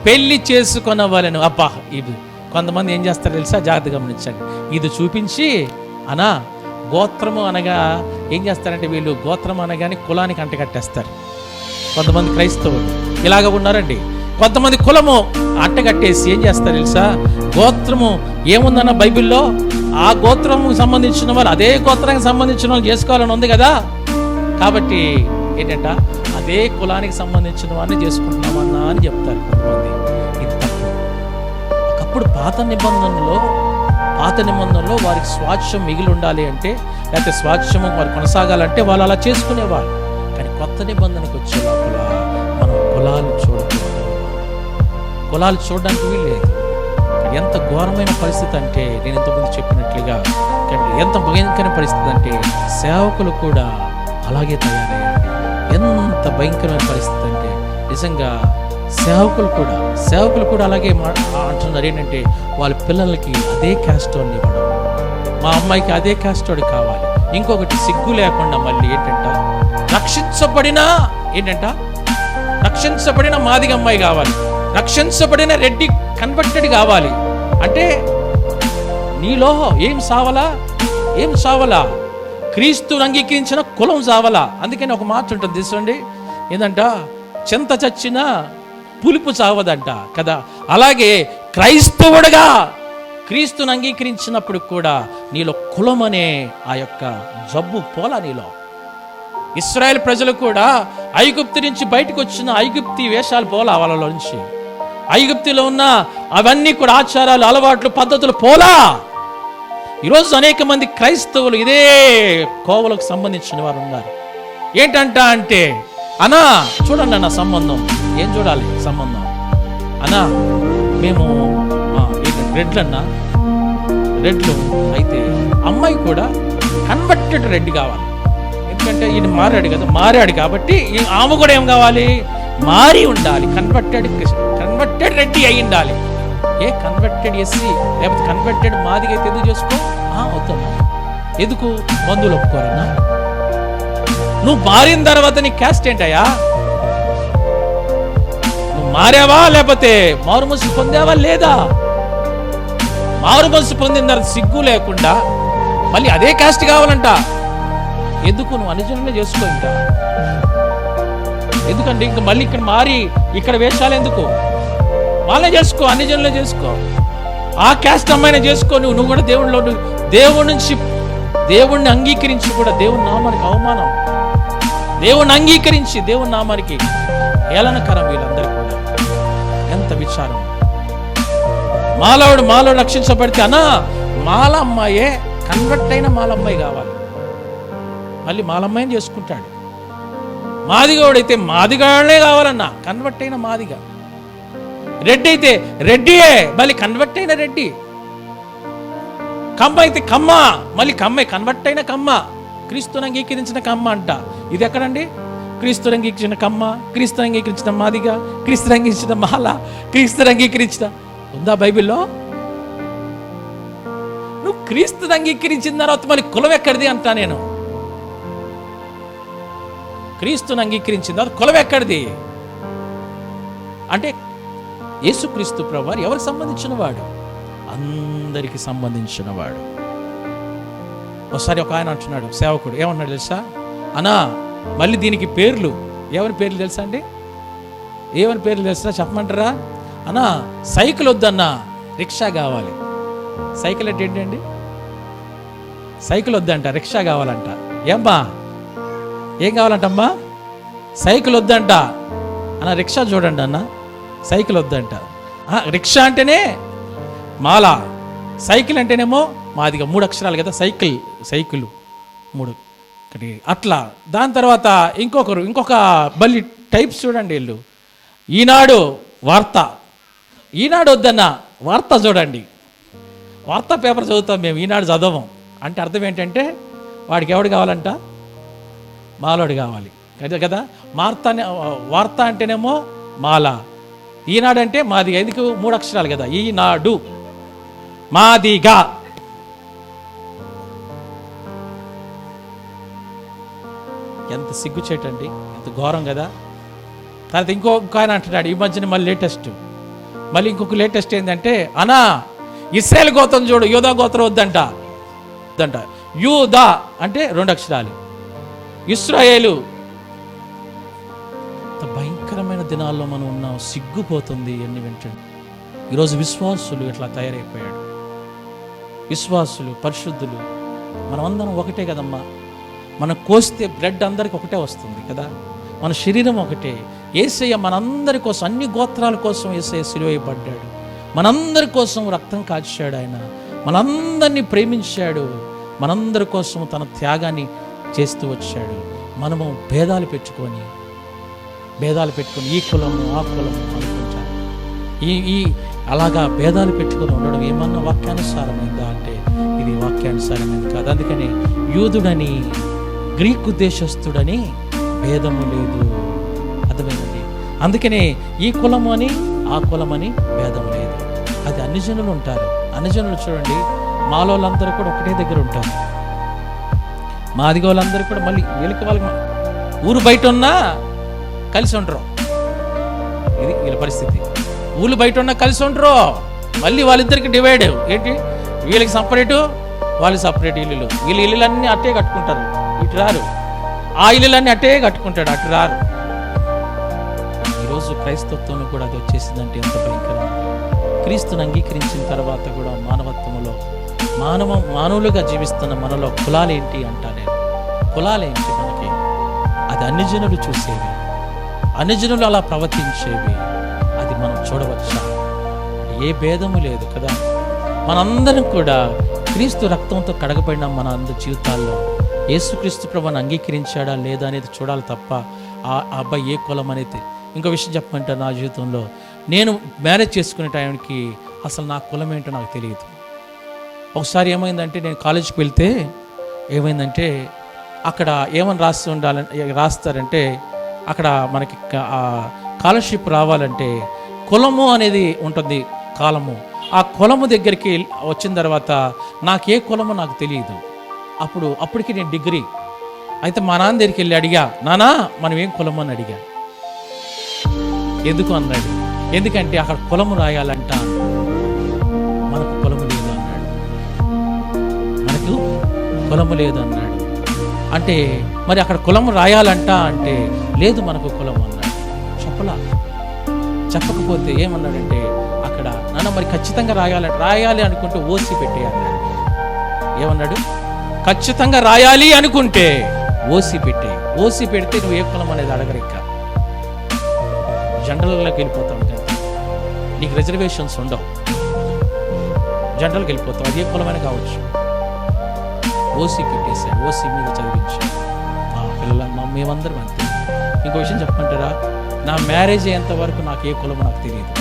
పెళ్లి చేసుకొనవలెను. అబ్బా, ఇది కొంతమంది ఏం చేస్తారు తెలుసా? జాగ్రత్తగా గమనించండి. ఇది చూపించి గోత్రము అనగా ఏం చేస్తారంటే, వీళ్ళు గోత్రం అనగానే కులానికి అంటగట్టేస్తారు. కొంతమంది క్రైస్తవులు ఇలాగ ఉన్నారండి. కొంతమంది కులము అంటగట్టేసి ఏం చేస్తారు తెలుసా? గోత్రము ఏముందన్న బైబిల్లో, ఆ గోత్రము సంబంధించిన వాళ్ళు అదే గోత్రానికి సంబంధించిన వాళ్ళు చేసుకోవాలని ఉంది కదా, కాబట్టి ఏంటంట అదే కులానికి సంబంధించిన వారిని చేసుకుంటున్నామన్నా అని చెప్తారు కొంతమంది. ఇది తప్పు. ఒకప్పుడు పాత నిబంధనలో వారికి స్వాస్థ్యం మిగిలి ఉండాలి అంటే, లేకపోతే స్వాస్థ్యము వారు కొనసాగాలంటే వాళ్ళు అలా చేసుకునేవాళ్ళు. కానీ కొత్త నిబంధనకు వచ్చే లోపల మనం కులాలు చూడడానికి వీల్లేదు. ఎంత ఘోరమైన పరిస్థితి అంటే, నేను ఇంతకుముందు చెప్పినట్లుగా ఎంత భయంకరమైన పరిస్థితి అంటే, సేవకులు కూడా అలాగే తయారయ్యారు. ఎంత భయంకరమైన పరిస్థితి అంటే, నిజంగా సేవకులు కూడా అలాగే అంటున్నారు. ఏంటంటే వాళ్ళ పిల్లలకి అదే క్యాస్ట్ వాడిని ఇవ్వడం, మా అమ్మాయికి అదే క్యాస్ట్ వాడు కావాలి. ఇంకొకటి సిగ్గు లేకుండా మళ్ళీ ఏంటంట, రక్షించబడిన మాదిగ అమ్మాయి కావాలి, రక్షించబడిన రెడ్డి కన్వర్టెడ్ కావాలి. అంటే నీలో ఏం సావలా? క్రీస్తుని అంగీకరించిన కులం సావలా. అందుకని ఒక మాట ఉంటుంది తెలుసండి, ఏంటంట, చింత చచ్చినా పులుపు చావదంట కదా. అలాగే క్రైస్తవుడుగా క్రీస్తుని అంగీకరించినప్పుడు కూడా నీలో కులం అనే ఆ యొక్క జబ్బు పోలా నీలో. ఇశ్రాయేల్ ప్రజలు కూడా ఐగుప్తు నుంచి బయటకు వచ్చిన ఐగుప్తి వేషాలు పోలా వాళ్ళలో నుంచి. ఐగుప్తిలో ఉన్న అవన్నీ కూడా ఆచారాలు, అలవాట్లు, పద్ధతులు పోలా. ఈరోజు అనేక మంది క్రైస్తవులు ఇదే కోవలకు సంబంధించిన వారు ఉన్నారు. ఏంటంట అంటే, అన్నా చూడండి అన్న సంబంధం, ఏం చూడాలి సంబంధం అన్నా, మేము రెడ్లు అయితే అమ్మాయి కూడా కన్వర్టెడ్ రెడ్ కావాలి. ఎందుకంటే ఈయన మారాడు కాబట్టి ఆమె కూడా ఏం కావాలి? మారి ఉండాలి, కన్వర్టెడ్ రెడ్డి అయి ఉండాలి. కన్వర్టెడ్ ఎస్సీ లేకపోతే కన్వర్టెడ్ మాదిగా అయితే ఎందుకు చేసుకో అవుతున్నా? ఎందుకు? బంధువులు ఒప్పుకోరన్నా? నువ్వు మారిన తర్వాత నీ క్యాస్ట్ ఏంటయ్యా? నువ్వు మారావా లేకపోతే మారు మనసు పొందావా లేదా? మారు మనసు పొందిన తర్వాత సిగ్గు లేకుండా మళ్ళీ అదే క్యాస్ట్ కావాలంట. ఎందుకు? నువ్వు అన్యజనులే చేసుకో. ఇంకా ఎందుకంటే ఇంకా మళ్ళీ ఇక్కడ మారి ఇక్కడ వేషాలు ఎందుకు? వాళ్ళే చేసుకో, అన్యజనులే చేసుకో, ఆ క్యాస్ట్ అమ్మాయినే చేసుకో. నువ్వు కూడా దేవుడి నుంచి దేవుణ్ణి అంగీకరించి కూడా దేవుని నామానికి అవమానం, దేవుణ్ణి అంగీకరించి దేవుని నామానికి ఏలనకరం. వీళ్ళందరూ కూడా ఎంత విచారం. మాలో రక్షించబడితే అన్నా మాల అమ్మాయే, కన్వర్ట్ అయిన మాలమ్మాయి కావాలి. మళ్ళీ మాలమ్మాయిని చేసుకుంటాడు. మాదిగోడైతే మాదిగానే కావాలన్నా, కన్వర్ట్ అయిన మాదిగా. రెడ్డి అయితే రెడ్డియే, మళ్ళీ కన్వర్ట్ అయిన రెడ్డి. కమ్మ అయితే కమ్మ, మళ్ళీ కమ్మే, కన్వర్ట్ అయిన కమ్మ, క్రీస్తుని అంగీకరించిన కమ్మ అంట. ఇది ఎక్కడండి? క్రీస్తుని అంగీకరించిన కమ్మ, క్రీస్తుని అంగీకరించిన మాదిగా, క్రీస్తుని అంగీకరించిన మాల, క్రీస్తుని అంగీకరించిన ఉందా బైబిల్లో? నువ్వు క్రీస్తుని అంగీకరించిన తర్వాత మళ్ళీ కులం ఎక్కడిది అంటా నేను. క్రీస్తుని అంగీకరించిన తర్వాత కులం ఎక్కడిది అంటే యేసుక్రీస్తు ప్రభువారు ఎవరికి సంబంధించిన వాడు? అందరికి సంబంధించిన వాడు. ఒకసారి ఒక ఆయన అంటున్నాడు, సేవకుడు ఏమన్నాడు తెలుసా? అన్నా మళ్ళీ దీనికి పేర్లు, ఎవరి పేర్లు తెలుసా అండి? ఏమని పేర్లు తెలుసా చెప్పమంటారా? అన్నా సైకిల్ వద్దన్నా, రిక్షా కావాలి. సైకిల్ అంటే ఏంటండి? సైకిల్ వద్దంట, రిక్షా కావాలంట. ఏమ్మా ఏం కావాలంటమ్మా? సైకిల్ వద్దంట అన్న, రిక్షా చూడండి అన్న, సైకిల్ వద్దంట. రిక్షా అంటేనే మాల, సైకిల్ అంటేనేమో మాదిగా. 3 అక్షరాలు కదా సైకిల్ 3 ఒకటి అట్లా. దాని తర్వాత ఇంకొక బల్లి టైప్స్ చూడండి వీళ్ళు. ఈనాడు వార్త, ఈనాడు వద్దన్న వార్త చూడండి. వార్తా పేపర్ చదువుతాం మేము, ఈనాడు చదవం. అంటే అర్థం ఏంటంటే వాడికి ఎవడు కావాలంట? మాలోడు కావాలి కదా. వార్త అంటేనేమో మాల, ఈనాడు అంటే మాదిగా. ఎందుకు? 3 అక్షరాలు కదా. ఈనాడు మాదిగా. ఎంత సిగ్గుచేటండి, ఎంత ఘోరం కదా. తర్వాత ఇంకొక ఆయన అంటున్నాడు ఈ మధ్యన మళ్ళీ ఇంకొక లేటెస్ట్ ఏంటంటే, అనా ఇశ్రాయేల్ గోత్రం చూడు, యూదా గోత్రం వద్దంట. యూదా అంటే 2 అక్షరాలు, ఇశ్రాయేలు. భయంకరమైన దినాల్లో మనం ఉన్నాం. సిగ్గుపోతుంది ఎన్ని వింటండి. ఈరోజు విశ్వాసులు ఇట్లా తయారైపోయాడు. విశ్వాసులు, పరిశుద్ధులు మనమందరం ఒకటే కదమ్మా. మనం కోస్తే బ్లడ్ అందరికి ఒకటే వస్తుంది కదా. మన శరీరం ఒకటే. యేసయ్య మనందరి కోసం, అన్ని గోత్రాల కోసం యేసయ్య సిలువైపడ్డాడు. మనందరి కోసం రక్తం కాచాడు. ఆయన మనందరినీ ప్రేమించాడు. మనందరి కోసం తన త్యాగాన్ని చేస్తూ వచ్చాడు. మనము భేదాలు పెట్టుకొని ఈ కులము ఆ కులము అనుకుంటాను. ఈ అలాగా భేదాలు పెట్టుకొని ఉండడం ఏమన్నా వాక్యానుసారమైందా అంటే ఇది వాక్యానుసారమైంది కాదు. అందుకని యూదుడని గ్రీకు దేశస్థుడని భేదము లేదు. అర్థమైందండి. అందుకనే ఈ కులము అని ఆ కులమని భేదం లేదు. అది అన్ని జనులు ఉంటారు. అన్ని జనులు చూడండి, మాలోళ్ళందరూ కూడా ఒకటే దగ్గర ఉంటారు. మాదిగ వాళ్ళందరూ కూడా మళ్ళీ వాళ్ళకి ఊరు బయట ఉన్నా కలిసి ఉండరు. ఇది వీళ్ళ పరిస్థితి. ఊళ్ళు బయట ఉన్నా కలిసి ఉండరు. మళ్ళీ వాళ్ళిద్దరికి డివైడ్. ఏంటి? వీళ్ళకి సపరేటు, వాళ్ళకి సపరేట్ ఇల్లులు. వీళ్ళ ఇల్లులన్నీ అట్టే కట్టుకుంటారు, ఇటు రారు. ఆ ఇల్లులన్నీ అట్టే కట్టుకుంటాడు, అటు రారు. ఈరోజు క్రైస్తత్వంలో కూడా అది వచ్చేసిందంటే ఎంత భయంకరం. క్రీస్తుని అంగీకరించిన తర్వాత కూడా మానవత్వంలో మానవులుగా జీవిస్తున్న మనలో కులాలేంటి అంటా నేను. కులాలేంటి మనకి? అది అన్ని జనులు చూసేవి, అన్ని జనులు అలా ప్రవర్తించేవి. అది మనం చూడవచ్చా? ఏ భేదము లేదు కదా. మనందరం కూడా క్రీస్తు రక్తంతో కడగబడిన మన అందరి జీవితాల్లో యేసుక్రీస్తు ప్రభువుని అంగీకరించాడా లేదా అనేది చూడాలి తప్ప ఆ అబ్బాయి ఏ కులం అనేది. ఇంకో విషయం చెప్పమంటే, నా జీవితంలో నేను మ్యారేజ్ చేసుకునే టైంకి అసలు నా కులం ఏంటో నాకు తెలియదు. ఒకసారి ఏమైందంటే, నేను కాలేజీకి వెళ్తే ఏమైందంటే అక్కడ ఏమని రాస్తారంటే అక్కడ మనకి స్కాలర్షిప్ రావాలంటే కులము అనేది ఉంటుంది, కాలము. ఆ కులము దగ్గరికి వచ్చిన తర్వాత నాకు ఏ కులమో నాకు తెలియదు. అప్పటికి నేను అయితే మా నాన్న దగ్గరికి వెళ్ళి అడిగా, నానా మనం ఏం కులం అని అడిగా. ఎందుకు అన్నాడు, ఎందుకంటే అక్కడ కులము రాయాలంట, మనకు కులము లేదు అన్నాడు. మనకు కులము లేదు అన్నాడు. అంటే మరి అక్కడ కులము రాయాలంట అంటే లేదు మనకు కులం అన్నాడు. చెప్పకపోతే ఏమన్నాడంటే అక్కడ, నాన్న మరి ఖచ్చితంగా రాయాలి అనుకుంటే ఓసి పెట్టే అన్నాడు. ఏమన్నాడు, ఖచ్చితంగా రాయాలి అనుకుంటే ఓసి పెట్టే. ఓసి పెడితే నువ్వు ఏ కులం అనేది అడగరు, ఇంకా జనరల్లోకి వెళ్ళిపోతావు కదా, నీకు రిజర్వేషన్స్ ఉండవు, జనరల్కి వెళ్ళిపోతావు, అది ఏ కులమైనా కావచ్చు. ఓసి పెట్టేశాడు, ఓసి మీద చదివించాడు. పిల్లల మేమందరం అంతే. ఇంకో విషయం చెప్పమంటారా, నా మ్యారేజ్ అయ్యేంత వరకు నాకు ఏ కులమో నాకు తెలియదు,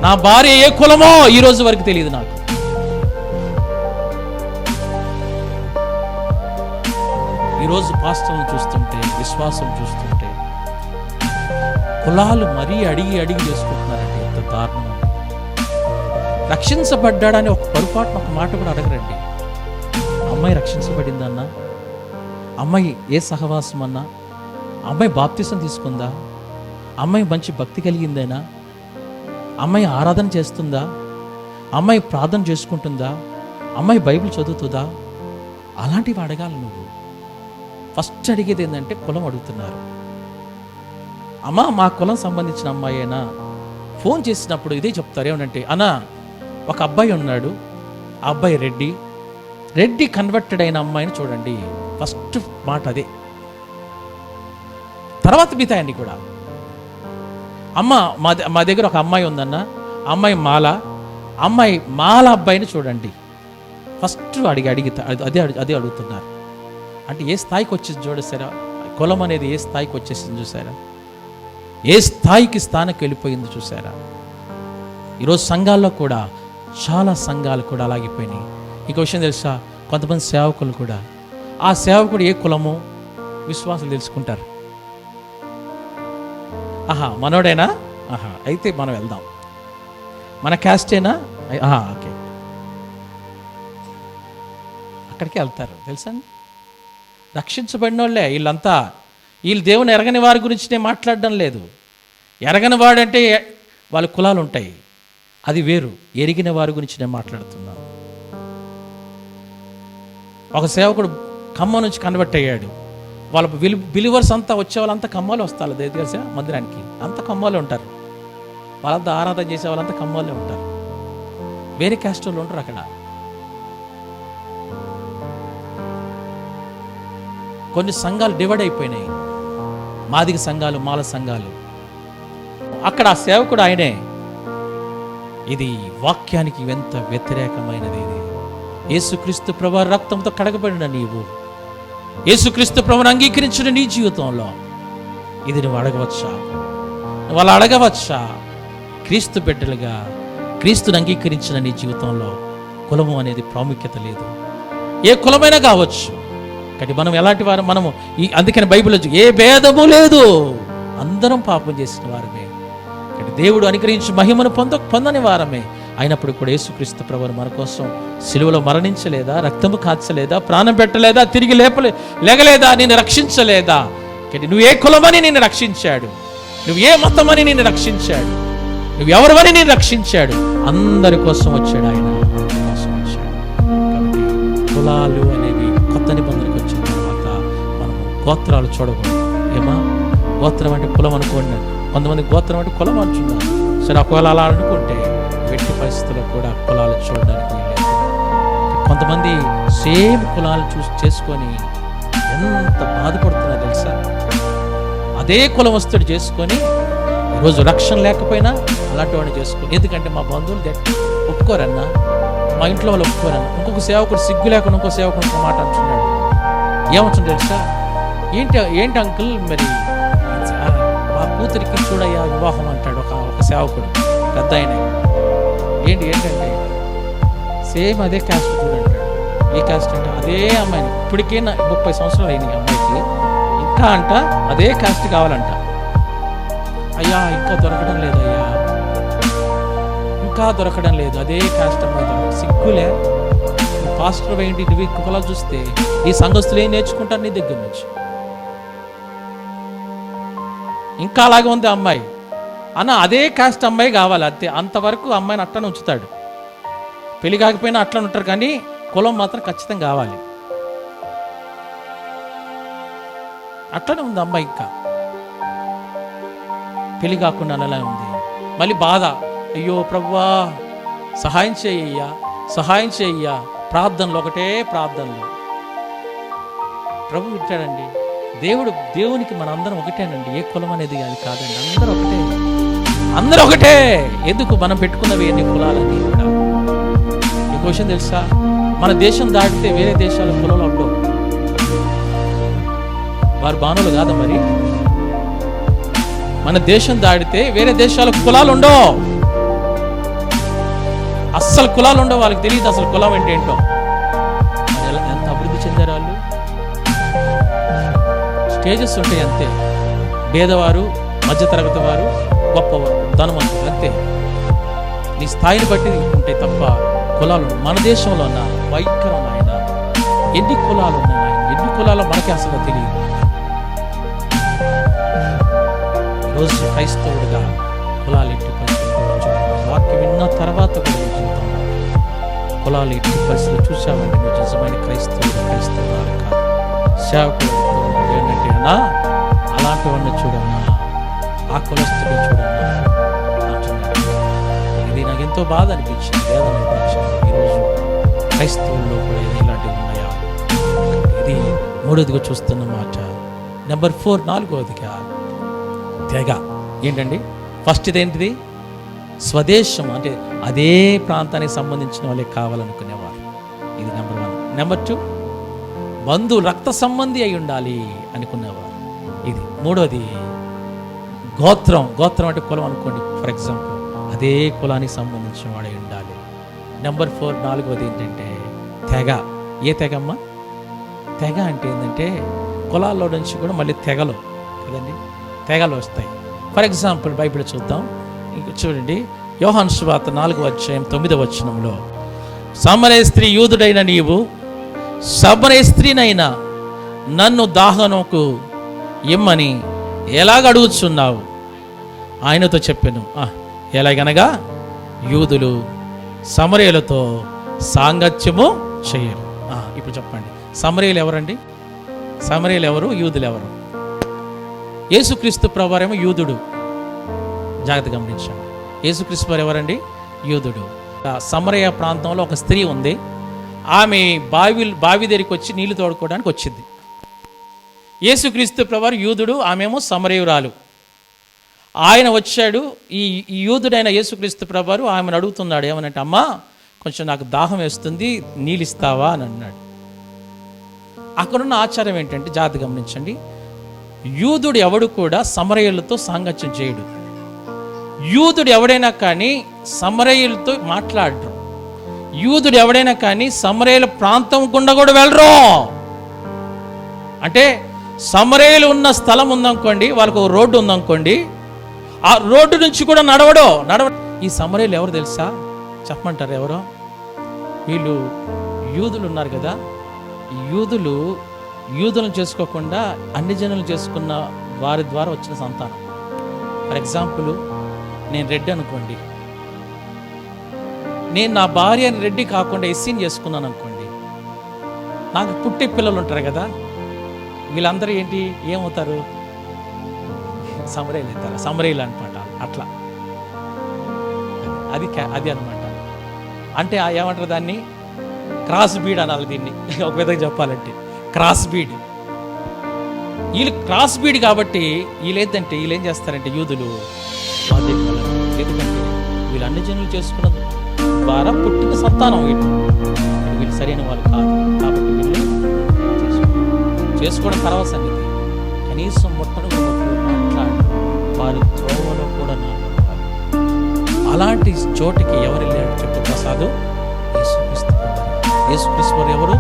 నా భార్య ఏ కులమో ఈ రోజు వరకు తెలియదు నాకు. ఈరోజు పాస్టర్లను చూస్తుంటే, విశ్వాసం చూస్తుంటే కులాలు మరీ అడిగి చేసుకుంటున్నారండి. ఎంత దారుణం. రక్షించబడ్డాడని ఒక పొరపాటున ఒక మాట కూడా అడగరండి. అమ్మాయి రక్షించబడిందన్నా, అమ్మాయి ఏ సహవాసం అన్నా, అమ్మాయి బాప్తిసం తీసుకుందా, అమ్మాయి మంచి భక్తి కలిగిందేనా, అమ్మాయి ఆరాధన చేస్తుందా, అమ్మాయి ప్రార్థన చేసుకుంటుందా, అమ్మాయి బైబిల్ చదువుతుందా, అలాంటివి అడగాలి నువ్వు. ఫస్ట్ అడిగేది ఏంటంటే కులం అడుగుతున్నారు. అమ్మా మా కులం సంబంధించిన అమ్మాయేనా, ఫోన్ చేసినప్పుడు ఇదే చెప్తారు. ఏమనంటే, అన్నా ఒక అబ్బాయి ఉన్నాడు, ఆ అబ్బాయి రెడ్డి కన్వర్టెడ్ అయిన అమ్మాయిని చూడండి. ఫస్ట్ మాట అదే, తర్వాత మిగతాయన్ని కూడా. అమ్మ మా దగ్గర ఒక అమ్మాయి ఉందన్న, అమ్మాయి మాల అబ్బాయిని చూడండి. ఫస్ట్ అడిగితే అదే అడుగుతున్నారు. అంటే ఏ స్థాయికి వచ్చేసి చూడసారా, కులం అనేది ఏ స్థాయికి వచ్చేసింది చూసారా, ఏ స్థాయికి స్థానానికి వెళ్ళిపోయింది చూసారా. ఈరోజు సంఘాల్లో కూడా చాలా సంఘాలు కూడా అలాగిపోయినాయి. ఇంకో విషయం తెలుసా, కొంతమంది సేవకులు కూడా ఆ సేవకుడు ఏ కులమో విశ్వాసాలు తెలుసుకుంటారు. మనోడేనా, అయితే మనం వెళ్దాం, మన క్యాస్టేనా, ఓకే, అక్కడికి వెళ్తారు. తెలుసా, రక్షించబడిన వాళ్ళే వీళ్ళంతా. వీళ్ళు దేవుని ఎరగని వారి గురించి నేను మాట్లాడడం లేదు. ఎరగని వాడంటే వాళ్ళ కులాలు ఉంటాయి, అది వేరు. ఎరిగిన వారి గురించి నేను మాట్లాడుతున్నాను. ఒక సేవకుడు ఖమ్మం నుంచి కన్వర్ట్ అయ్యాడు. వాళ్ళ బిలీవర్స్ అంతా వచ్చే వాళ్ళంతా ఖమ్మాలు వస్తారు తెలుసా, మందిరానికి అంతా ఖమ్మాలే ఉంటారు. వాళ్ళంతా ఆరాధన చేసే వాళ్ళంతా ఖమ్మాలే ఉంటారు, వేరే క్యాస్ట్ వాళ్ళు ఉంటారు అక్కడ. కొన్ని సంఘాలు డివైడ్ అయిపోయినాయి, మాదిగ సంఘాలు, మాల సంఘాలు. అక్కడ ఆ సేవకుడు ఆయనే. ఇది వాక్యానికి ఎంత వ్యతిరేకమైనది. ఇది యేసుక్రీస్తు ప్రభు రక్తంతో కడగబడిన నీవు, యేసుక్రీస్తు ప్రభుని అంగీకరించిన నీ జీవితంలో ఇది నువ్వు అడగవచ్చా? నువ్వు అలా అడగవచ్చా? క్రీస్తు బిడ్డలుగా క్రీస్తుని అంగీకరించిన నీ జీవితంలో కులము అనేది ప్రాముఖ్యత లేదు. ఏ కులమైనా కావచ్చు, కానీ మనం ఎలాంటి వారు, మనము అందుకని బైబిల్లో ఏ భేదము లేదు, అందరం పాపం చేసిన వారమే, కానీ దేవుడు అనుగ్రహించి మహిమను పొందని వారమే. అయినప్పుడు కూడా యేసుక్రీస్తు ప్రభువు మన కోసం సిలువలో మరణించలేదా, రక్తము కాచలేదా, ప్రాణం పెట్టలేదా, తిరిగి లేగలేదా, నిన్ను రక్షించలేదా? కానీ నువ్వు ఏ కులమని నిన్ను రక్షించాడు, నువ్వు ఏ మతమని నిన్ను రక్షించాడు, నువ్వు ఎవరివని నిన్ను రక్షించాడు. అందరి కోసం వచ్చాడు ఆయన, అందరి కోసం వచ్చాడు. కాబట్టి కులాలు అనేవి కొత్త నిబంధనకు వచ్చిన తర్వాత మనము గోత్రాలు చూడకూడదు. ఏమా గోత్రం అంటే కులం అనుకోండి, కొంతమంది గోత్రం అంటే కులం అంటున్నారు. సరే, ఒకవేళ అలా అనుకుంటే వెట్టి పరిస్థితుల్లో కూడా కులాలు చూడడానికి వీల్లేదు. కొంతమంది సేమ్ కులాలు చేసుకొని ఎంత బాధపడుతున్నారు తెలుసా. అదే కులవస్తుడు చేసుకొని ఈరోజు రక్షణ లేకపోయినా అలాంటి వాడిని చేసుకొని, ఎందుకంటే మా బంధువులు ఒప్పుకోరన్నా, మా ఇంట్లో వాళ్ళు ఒప్పుకోరన్నా. ఇంకొక సేవకుడు సిగ్గు లేకుండా ఇంకో సేవకుడు ఇంకో మాట అంటున్నాడు. ఏమంటుంది తెలుసా, ఏంటి అంకుల్ మరి మా కూతురికి చూడయ్యా వివాహం అంటాడు ఒక సేవకుడు, పెద్ద ఆయన. ఏంటంటే సేమ్ అదే క్యాస్ట్ చూడంటాడు. ఏ క్యాస్ట్ అంటే అదే అమ్మాయిని, ఇప్పటికే 30 సంవత్సరాలు అయినాయి అమ్మాయికి, ఇంకా అదే క్యాస్ట్ కావాలంట. అయ్యా ఇంకా దొరకడం లేదయ్యా, ఇంకా దొరకడం లేదు, అదే క్యాస్ట్ అమ్మాయి. సిగ్గులే, పాస్టర్ ఏంటి నువ్వు కులాలు చూస్తే ఈ సంఘస్థులు ఏం నేర్చుకుంటారు నీ దగ్గర నుంచి? ఇంకా అలాగే ఉంది అమ్మాయి అన్న, అదే కాస్ట్ అమ్మాయి కావాలి అంతే. అంతవరకు అమ్మాయిని అట్లనే ఉంచుతాడు. పెళ్లి కాకపోయినా అట్లనే ఉంటారు, కానీ కులం మాత్రం ఖచ్చితంగా కావాలి. అట్లనే ఉంది అమ్మాయి, ఇంకా పెళ్లి కాకుండా అలా ఉంది. మళ్ళీ బాధ, అయ్యో ప్రభువా సహాయం చేయ్యా, సహాయం చేయ్యా. ప్రార్థనలు, ఒకటే ప్రార్థనలు. ప్రభు వింటాడండి. దేవునికి మనందరం ఒకటేనండి. ఏ కులం అనేది అది కాదండి, అందరూ ఒకటే, అందరూ ఒకటే. ఎందుకు మనం పెట్టుకున్నవి ఎన్ని కులాలన్నీ కూడా. ఈ క్వశ్చన్ తెలుసా? మన దేశం దాటితే వేరే దేశాల కులాలు ఉండవు. వారు బాణులు కాదా మరి? మన దేశం దాటితే వేరే దేశాల కులాలు ఉండవు. అస్సలు కులాలు ఉండవు. వాళ్ళకి తెలియదు అసలు కులం అంటే ఏంటో. ఎంత అభివృద్ధి చెందారు వాళ్ళు. స్టేజెస్ ఉంటాయి అంతే. పేదవారు, మధ్యతరగతి వారు, గొప్పవారు, ధనవంతులు, అంతే. నీ స్థాయిని బట్టి ఉంటాయి తప్ప కులాలు. మన దేశంలో ఉన్న వైఖరం ఆయన, ఎన్ని కులాలు ఉన్నాయి ఆయన, ఎన్ని కులాలు మనకి అసలు తెలియదు. ఈరోజు క్రైస్తవుడిగా కులాలు ఎట్టి పరిస్థితులు వాక్యం విన్న తర్వాత కూడా జీవితంలో కులాలు ఎట్టి పరిస్థితులు చూసామంటే నువ్వు నిజమైన క్రైస్తవురాలు కాదు. సేవకుడు ఏంటంటే అన్నా అలాంటి వాడిని చూడన్నా, ఆ కులస్తుడు చూడన్నా అంటున్నాడు. ఇది నాకు ఎంతో బాధ అనిపించింది, వేదన అనిపించింది. ఈరోజు క్రైస్తవుల్లో కూడా ఇలాంటివి ఉన్నాయా? ఇది మూడోదిగా చూస్తున్న మాట. నెంబర్ 4, నాలుగోదిగా తెగ. ఏంటండి? ఫస్ట్ ఇదేంటిది? స్వదేశం, అంటే అదే ప్రాంతానికి సంబంధించిన వాళ్ళే కావాలనుకునేవారు. ఇది నెంబర్ 1. నెంబర్ 2, రక్త సంబంధి అయి ఉండాలి అనుకునేవారు. ఇది మూడోది. గోత్రం అంటే కులం అనుకోండి, ఫర్ ఎగ్జాంపుల్, అదే కులానికి సంబంధించిన వాడై ఉండాలి. నెంబర్ 4, నాలుగోది ఏంటంటే తెగ. ఏ తెగమ్మ? తెగ అంటే ఏంటంటే కులాల్లో నుంచి కూడా మళ్ళీ తెగలు కదండి, తెగలు వస్తాయి. ఫర్ ఎగ్జాంపుల్ బైబిల్ చూద్దాం. ఇంక చూడండి, యోహాను సువార్త 4వ అధ్యాయం 9వ వచనంలో, సమరయ స్త్రీ యూదుడైన నీవు సమరయ స్త్రీనైనా నన్ను దాహనకు ఇమ్మని ఎలాగ అడుగుచున్నావు? ఆయనతో చెప్పాను, ఎలాగనగా యూదులు సమరయులతో సాంగత్యము చేయరు. ఇప్పుడు చెప్పండి, సమరయులు ఎవరండి? సమరయులు ఎవరు? యూదులు ఎవరు? యేసుక్రీస్తు ప్రభువారేమో యూదుడు. జాగ్రత్త గమనించండి. యేసుక్రీస్తు వారు ఎవరండి? యూదుడు. సమరయ ప్రాంతంలో ఒక స్త్రీ ఉంది. ఆమె బావి దగ్గరికి వచ్చి నీళ్లు తోడుకోవడానికి వచ్చింది. యేసుక్రీస్తు ప్రభువారు యూదుడు, ఆమెమో సమరయురాలు. ఆయన వచ్చాడు. ఈ యూదుడైన యేసుక్రీస్తు ప్రభువారు ఆమెను అడుగుతున్నాడు, ఏమనంటే, అమ్మా కొంచెం నాకు దాహం వేస్తుంది, నీళ్ళు ఇస్తావా అని అన్నాడు. అక్కడున్న ఆచారం ఏంటంటే, జాగ్రత్త గమనించండి, యూదుడు ఎవడు కూడా సమరయులతో సాంగత్యం చేయడు. యూదుడు ఎవడైనా కానీ సమరయులతో మాట్లాడరు. యూదుడు ఎవడైనా కానీ సమరయుల ప్రాంతం గుండా కూడా వెళ్ళరు. అంటే సమరయులు ఉన్న స్థలం ఉందనుకోండి, వాళ్ళకు ఒక రోడ్డు ఉందనుకోండి, ఆ రోడ్డు నుంచి కూడా నడవడు. ఈ సమరయులు ఎవరు తెలుసా? చెప్పమంటారు ఎవరో? వీళ్ళు యూదులు ఉన్నారు కదా, ఈ యూదులను చేసుకోకుండా అన్ని జనులు చేసుకున్న వారి ద్వారా వచ్చిన సంతానం. ఫర్ ఎగ్జాంపుల్, నేను రెడ్డి అనుకోండి, నేను నా భార్యని రెడ్డి కాకుండా ఎస్సీని చేసుకున్నాను అనుకోండి, నాకు పుట్టే పిల్లలు ఉంటారు కదా, వీళ్ళందరూ ఏంటి ఏమవుతారు? సమరయులు అవుతారు. సమరయులు అనమాట. అట్లా అది అనమాట. అంటే ఏమంటారు దాన్ని? క్రాస్ బీడ్ అనాలి దీన్ని, ఒక విధంగా చెప్పాలంటే క్రాస్ బీడ్. వీళ్ళు క్రాస్ బీడ్ కాబట్టి వీళ్ళు ఏం చేస్తారంటే యూదులు, ఎందుకంటే వీళ్ళు అన్ని జనులు చేసుకున్న ద్వారా పుట్టిన సంతానం వీళ్ళు సరైన వాళ్ళు కాదు. కాబట్టి వీళ్ళు చేసుకోవడం తర్వాత సంగతి. కనీసం మొట్టమొదటి మాట్లాడి వారి త్రోవలో కూడా నాటుకోవాలి. అలాంటి చోటికి ఎవరు వెళ్ళాడు చెప్పు ప్రసాదు? యేసుక్రీస్తు. యేసుక్రీస్తు వారు ఎవరు?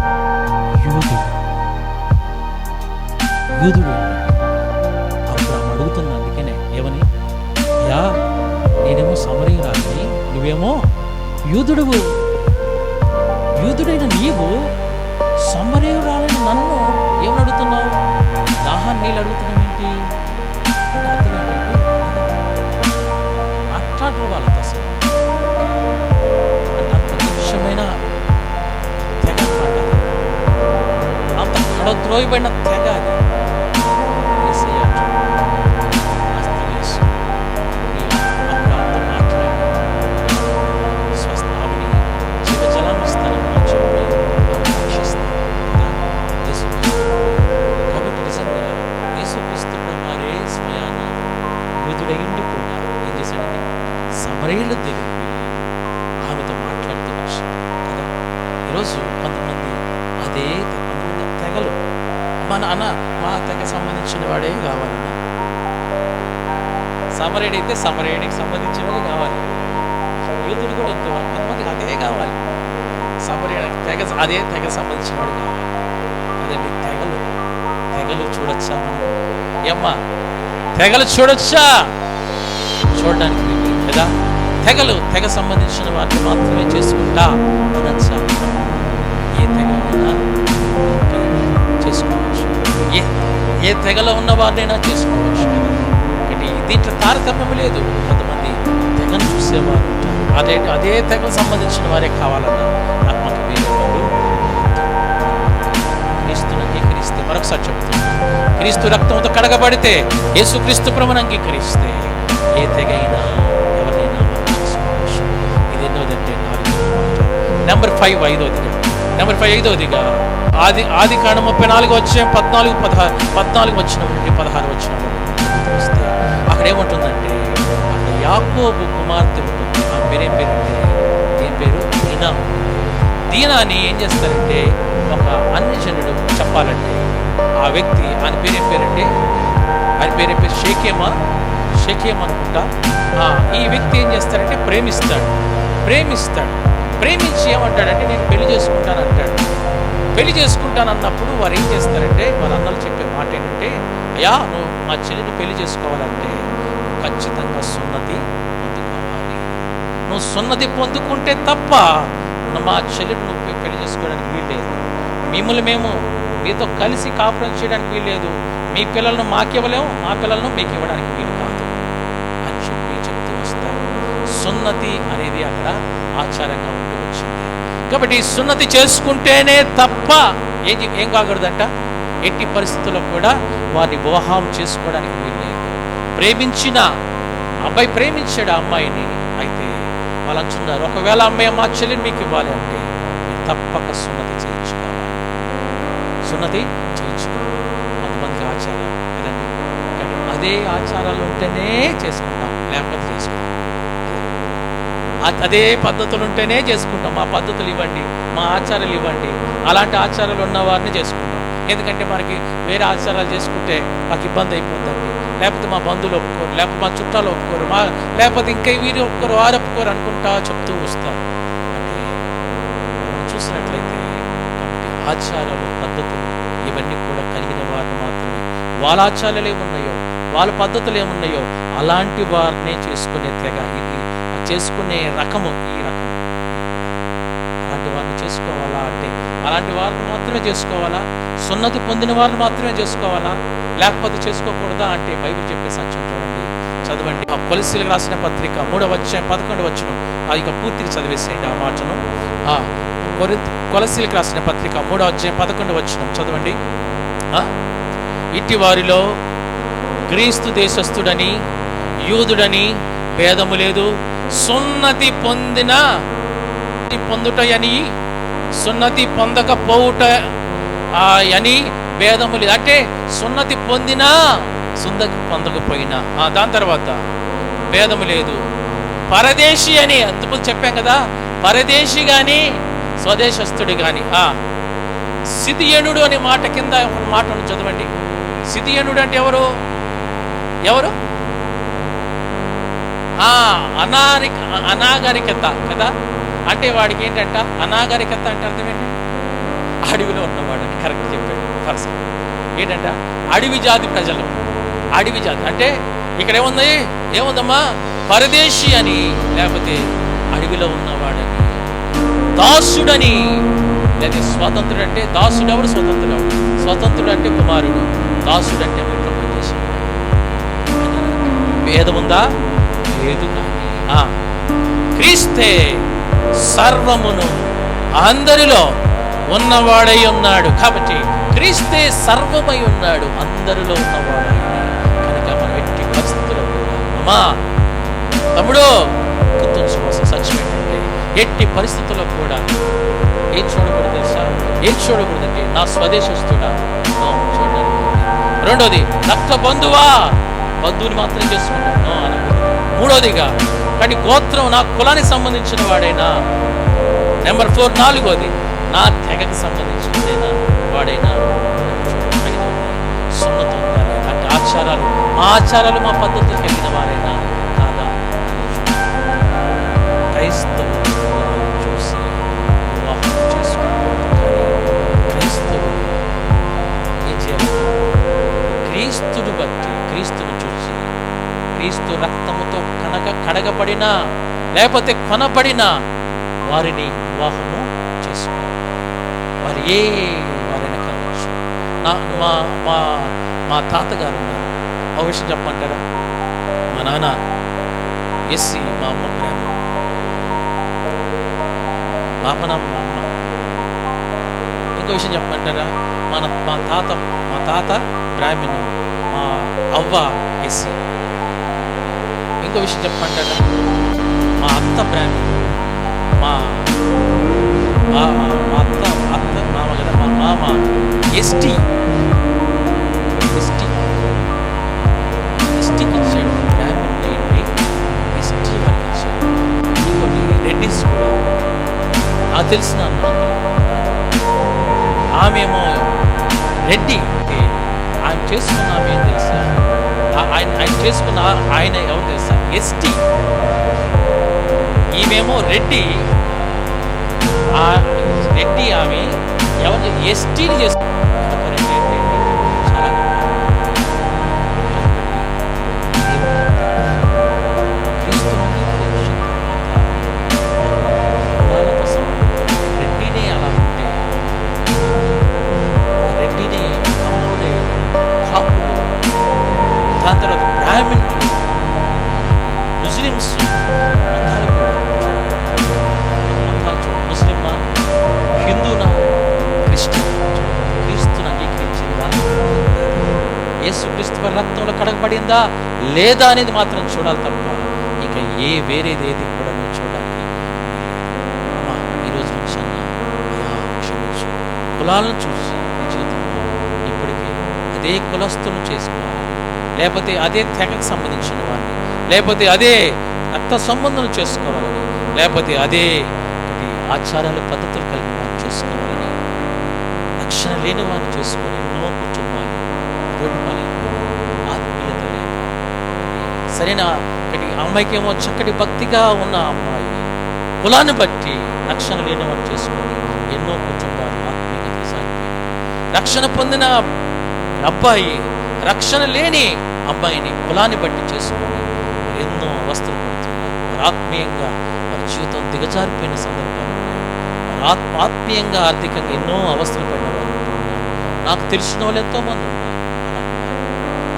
యూదుడు. అప్పుడు ఆమె అడుగుతున్నా, అందుకనే ఏమని, యా నేనేమో సమరయురాలిని, నువ్వేమో యూదుడువు, యూదుడైన నీవు సమరయురాలైన నన్ను ఏమని అడుగుతున్నావు? దాహాన్ని నీళ్ళు అడుగుతున్నావు ఏంటి? అర్థం ఏంటంటే మాట్లాడరు వాళ్ళతో అసలు. అంటే అంత నిమిషమైన తెగ అన్నమాట. అంత కడద్రోయబడిన తెగ అది. యేసయ్య యేసు మాట్లాడి స్వస్థాన్ని జీవజలాన్ని ఇస్తానని చెప్పి రక్షిస్తాను. కాబట్టి నిజంగా యేసుక్రీస్తు వారే స్వయాన యూదుడైండి కూడా ఏం చేశాడంటే సమరయుల దగ్గరికి ఆమెతో మాట్లాడుతూ వచ్చాడు కదా. ఈరోజు కొంతమంది అదే కొంతమంది తెగలు మా తెగ సంబంధించిన వాడే కావాలన్నా, సమరయుడైతే సమరయుడికి సంబంధించినదే కావాలి. యూదుడు కూడా అంతే, కొంతమందికి అదే కావాలి. సమరయుడు తెగ అదే తెగ సంబంధించిన వాడు కావాలి. అదండి తెగలు చూడొచ్చా మనం? ఏమ్మా తెగలు చూడొచ్చా? చూడడానికి వీలు కదా. తెగ సంబంధించిన వాటిని మాత్రమే చేసుకుంటా అనొచ్చా? ఏ తెగలైనా చేసుకోవచ్చు, ఏ తెగలో ఉన్న వారినైనా చేసుకోవచ్చు కదా. ఒకటి దీంట్లో తారతమ్యం లేదు. కొంతమంది తెగను చూసేవారు ఉంటారు, అదే తెగకు సంబంధించిన వారే కావాలన్నా నాకు మాకు వేరే వాడు. క్రీస్తుని అంగీకరిస్తే, మరొకసారి చెప్తున్నాను, క్రీస్తు రక్తంతో కడగబడితే, యేసుక్రీస్తు ప్రభువుని అంగీకరిస్తే ఏ తెగైనా ఎవరైనా చేసుకోవచ్చు. ఇది ఎన్నోదంటే 4 నెంబర్ 5 ఐదోదిగా ఆది కాండం 34 అధ్యాయం 14 వచ్చిన నుండి 16 వచ్చిన వస్తే అక్కడ ఏముంటుందంటే, అక్కడ యాకోబు కుమార్తె ఉంటుంది. ఆ పేరేం పేరంటే, ఏం పేరు? దీనాని ఏం చేస్తారంటే, ఒక అన్యజనుడు చెప్పాలంటే ఆ వ్యక్తి ఆయన పేరేం పేరంటే, ఆయన పేరేం పేరు షేకేమ అనుకుంటా. ఈ వ్యక్తి ఏం చేస్తాడంటే ప్రేమించి ఏమంటాడంటే నేను పెళ్లి చేసుకుంటాను అంటాడు. పెళ్లి చేసుకుంటాను అన్నప్పుడు వారు ఏం చేస్తారంటే, వాళ్ళ అన్నలు చెప్పే మాట ఏంటంటే, అయ్యా నువ్వు మా చెల్లిని పెళ్లి చేసుకోవాలంటే ఖచ్చితంగా సున్నతి పొందుకోవాలి. నువ్వు సున్నతి పొందుకుంటే తప్ప మా చెల్లిని నువ్వు పెళ్లి చేసుకోవడానికి వీల్లేదు. మిమ్మల్ని మేము మీతో కలిసి కాపురం చేయడానికి వీల్లేదు. మీ పిల్లలను మాకివ్వలేము, మా పిల్లలను మీకు ఇవ్వడానికి వీలు కాదు అని చెప్తూ వస్తారు. సున్నతి అనేది అక్కడ ఆచారంగా ఉంటూ వచ్చింది. కాబట్టి సున్నతి చేసుకుంటేనే తప్ప ఏం కాకూడదంట, ఎట్టి పరిస్థితుల్లో కూడా వారిని వివాహం చేసుకోవడానికి వీల్లేదు. అబ్బాయి ప్రేమించాడు ఆ అమ్మాయిని, అయితే వాళ్ళు అంటున్నారు, ఒకవేళ అమ్మాయి మా చెల్లిని మీకు ఇవ్వాలి అంటే మీరు తప్పక సున్నతి చేయించుకోవాలి. కొంతమందికి ఆచారాలు కదండి, కానీ అదే ఆచారాలు ఉంటేనే చేసుకుంటాం, లేకపోతే చేసుకుంటాం. అదే పద్ధతులు ఉంటేనే చేసుకుంటాం. మా పద్ధతులు ఇవ్వండి, మా ఆచారాలు ఇవ్వండి. అలాంటి ఆచారాలు ఉన్న వారిని చేసుకుంటాం. ఎందుకంటే మనకి వేరే ఆచారాలు చేసుకుంటే మాకు ఇబ్బంది అయిపోతుంది, లేకపోతే మా బంధువులు ఒప్పుకోరు, లేకపోతే మా చుట్టాలు ఒప్పుకోరు, లేకపోతే ఇంకా వీరు ఒప్పుకోరు, వారు ఒప్పుకోరు అనుకుంటా చెప్తూ వస్తారు. అంటే మనం చూసినట్లయితే కాబట్టి ఆచారాలు, పద్ధతులు ఇవన్నీ కూడా కలిగిన వారిని మాత్రమే, వాళ్ళ ఆచారాలు ఏమున్నాయో, వాళ్ళ పద్ధతులు ఏమున్నాయో అలాంటి వారినే చేసుకునే తెగ ఇది, చేసుకునే రకము ఈ రకం. అలాంటి వారిని చేసుకోవాలా అంటే అలాంటి వారిని మాత్రమే చేసుకోవాలా? సున్నతి పొందిన వారిని మాత్రమే చేసుకోవాలా, లేకపోతే చేసుకోకూడదా అంటే బైబిల్ చెప్పే సత్యం చూడండి, చదవండి. ఆ కొలస్సీలకు రాసిన పత్రిక 3వ అధ్యాయం 11వ వచనం, ఇక పూర్తిగా చదివేసేయండి ఆ మాటను. కొలస్సీలకు రాసిన పత్రిక 3వ అధ్యాయం 11వ వచనం చదవండి. ఇట్టి వారిలో క్రీస్తు దేశస్థుడని యూదుడని భేదము లేదు, సున్నతి పొందుటయని సున్నతి పొందకపోవుట అని భేదము లేదు. అంటే సున్నతి పొందినా సున్నతి పొందకపోయినా, దాని తర్వాత భేదము లేదు. పరదేశి అని అందుకు చెప్పాం కదా, పరదేశి గాని స్వదేశస్థుడు గాని, సిదియనుడు అనే మాట కింద ఒక మాటను చదవండి. సిదియనుడు అంటే ఎవరు? అనాగరికత కదా. అంటే వాడికి ఏంటంట అనాగరికత అంటే అర్థం ఏంటంటే అడవిలో ఉన్నవాడు అని కరెక్ట్ చెప్పాడు పర్సన్. ఏంటంట అడవి జాతి ప్రజలు, అడవి జాతి అంటే ఇక్కడ ఏముందమ్మా పరదేశి అని, లేకపోతే అడవిలో ఉన్నవాడని. దాసుడని. లేదా స్వతంత్రుడు అంటే దాసుడు ఎవడు? స్వతంత్రుడు ఎవడు? స్వతంత్రుడు అంటే కుమారుడు, దాసుడు అంటే విప్లవం చేశాడు. భేదం ఉందా? లేదు. కానీ క్రీస్తే సర్వమును అందరిలో ఉన్నవాడై ఉన్నాడు. కాబట్టి క్రీస్తే సర్వమై ఉన్నాడు, అందరిలో ఉన్నవాడు. కనుక మనం ఎట్టి పరిస్థితుల్లో కూడా అమ్మా తమ్ముడు గుర్తుంచుకోవాల్సిన సత్యం ఏంటంటే ఎట్టి పరిస్థితుల్లో కూడా ఏం చూడకూడదు తెలుసా? ఏం చూడకూడదంటే నా స్వదేశస్తుడా చూడాలి. రెండోది రక్త బంధువా, బంధువుని మాత్రం చేసుకుంటాను అనకూడదు. మూడోదిగా కానీ గోత్రం నా కులానికి సంబంధించిన వాడైనా. నెంబర్ 4 నాలుగోది నా తెగకు సంబంధించినదైనా వాడైనా. సున్నత ఉందా లేదా అంటే ఆచారాలు మా పద్ధతులు కలిగిన వారైనా కాదా? క్రైస్తవులు చూసి వివాహం చేసుకుంటారు. క్రైస్తవులు ఏం చేయాలి? క్రీస్తుని బట్టి, క్రీస్తుని చూసి, క్రీస్తు రక్తముతో కడగబడినా లేకపోతే కొనబడిన వారిని వివాహము చేసుకోవాలి. వారు వారైనా కావచ్చు. మా తాతగారు ఉన్నారు. ఆ విషయం చెప్పమంటారా? మా నాన్న ఎస్సీ, మా అమ్మ ప్రేమ, పాపనమ్మ అమ్మ. ఇంకో విషయం చెప్పమంటారా? మా తాత బ్రాహ్మణు, మా అవ్వ ఎస్సీ. ఇంకో విషయం చెప్పమంటారా? మా అత్త బ్రాహ్మణు, మా మామ కదా, మా మామ ఎస్టీకి ఇచ్చాడు. బ్రాహ్మణ్ ఏంటి ఎస్టీ వాళ్ళకి ఇచ్చాడు. ఇంకోటి రెడ్డిస్ కూడా నాకు తెలిసిన ఆమెమో రెడ్డి. ఆయన చేసుకున్న ఆమె ఏం తెలుసా? ఆయన చేసుకున్న ఆయన ఎవరు తెలుసా? ఎస్టీ. ఈమెమో రెడ్డి ఆమె ఎవరు? ఎస్టీని చేసుకున్నారు. చాలా రెడ్డినే అలా ఉంటే, రెడ్డినే కమ్ముడే కాపుడు, దాని తర్వాత బ్రాహ్మణులు, ముస్లిమ్స్, ముస్లిమా, హిందూనా, క్రిస్టియన్, క్రీస్తుని అంగీకరించిందా, యేసుక్రీస్తు వారి రక్తంలో కడగబడిందా లేదా అనేది మాత్రం చూడాలి తప్ప ఇక వేరేది ఏది కూడా నువ్వు చూడడానికి అమ్మా. ఈరోజు నుంచి అన్నా క్షమించు. కులాలను చూసి నీ జీవితంలో ఇప్పటికీ అదే కులస్తులను చేసుకోవాలి, లేకపోతే అదే తెగకు సంబంధించిన వారిని, లేకపోతే అదే రక్త సంబంధం చేసుకోవాలని, లేకపోతే అదే ఆచారాలు పద్ధతులు కలిగిన వారిని చేసుకోవాలని, రక్షణ లేని వారిని చేసుకొని ఎన్నో కుటుంబాలు రోడ్డు పాలైపోయి ఆత్మీయత లేక, సరైన అమ్మాయికి ఏమో చక్కటి భక్తిగా ఉన్న అమ్మాయి కులాన్ని బట్టి రక్షణ లేని వారిని చేసుకొని ఎన్నో కుటుంబాలు ఆత్మీయత సాగిపోయి, రక్షణ పొందిన అబ్బాయి రక్షణ లేని అబ్బాయిని కులాన్ని బట్టి చేసుకొని ఎన్నో అవస్థలు పడుతున్నారు. వారు ఆత్మీయంగా వారి జీవితం దిగజారిపోయిన సందర్భాలు ఉన్నాయి. వారు ఆత్మీయంగా ఆర్థికంగా ఎన్నో అవస్థలు పడిన వారు ఉన్నారు. నాకు తెలిసిన వాళ్ళు ఎంతోమంది ఉన్నారు.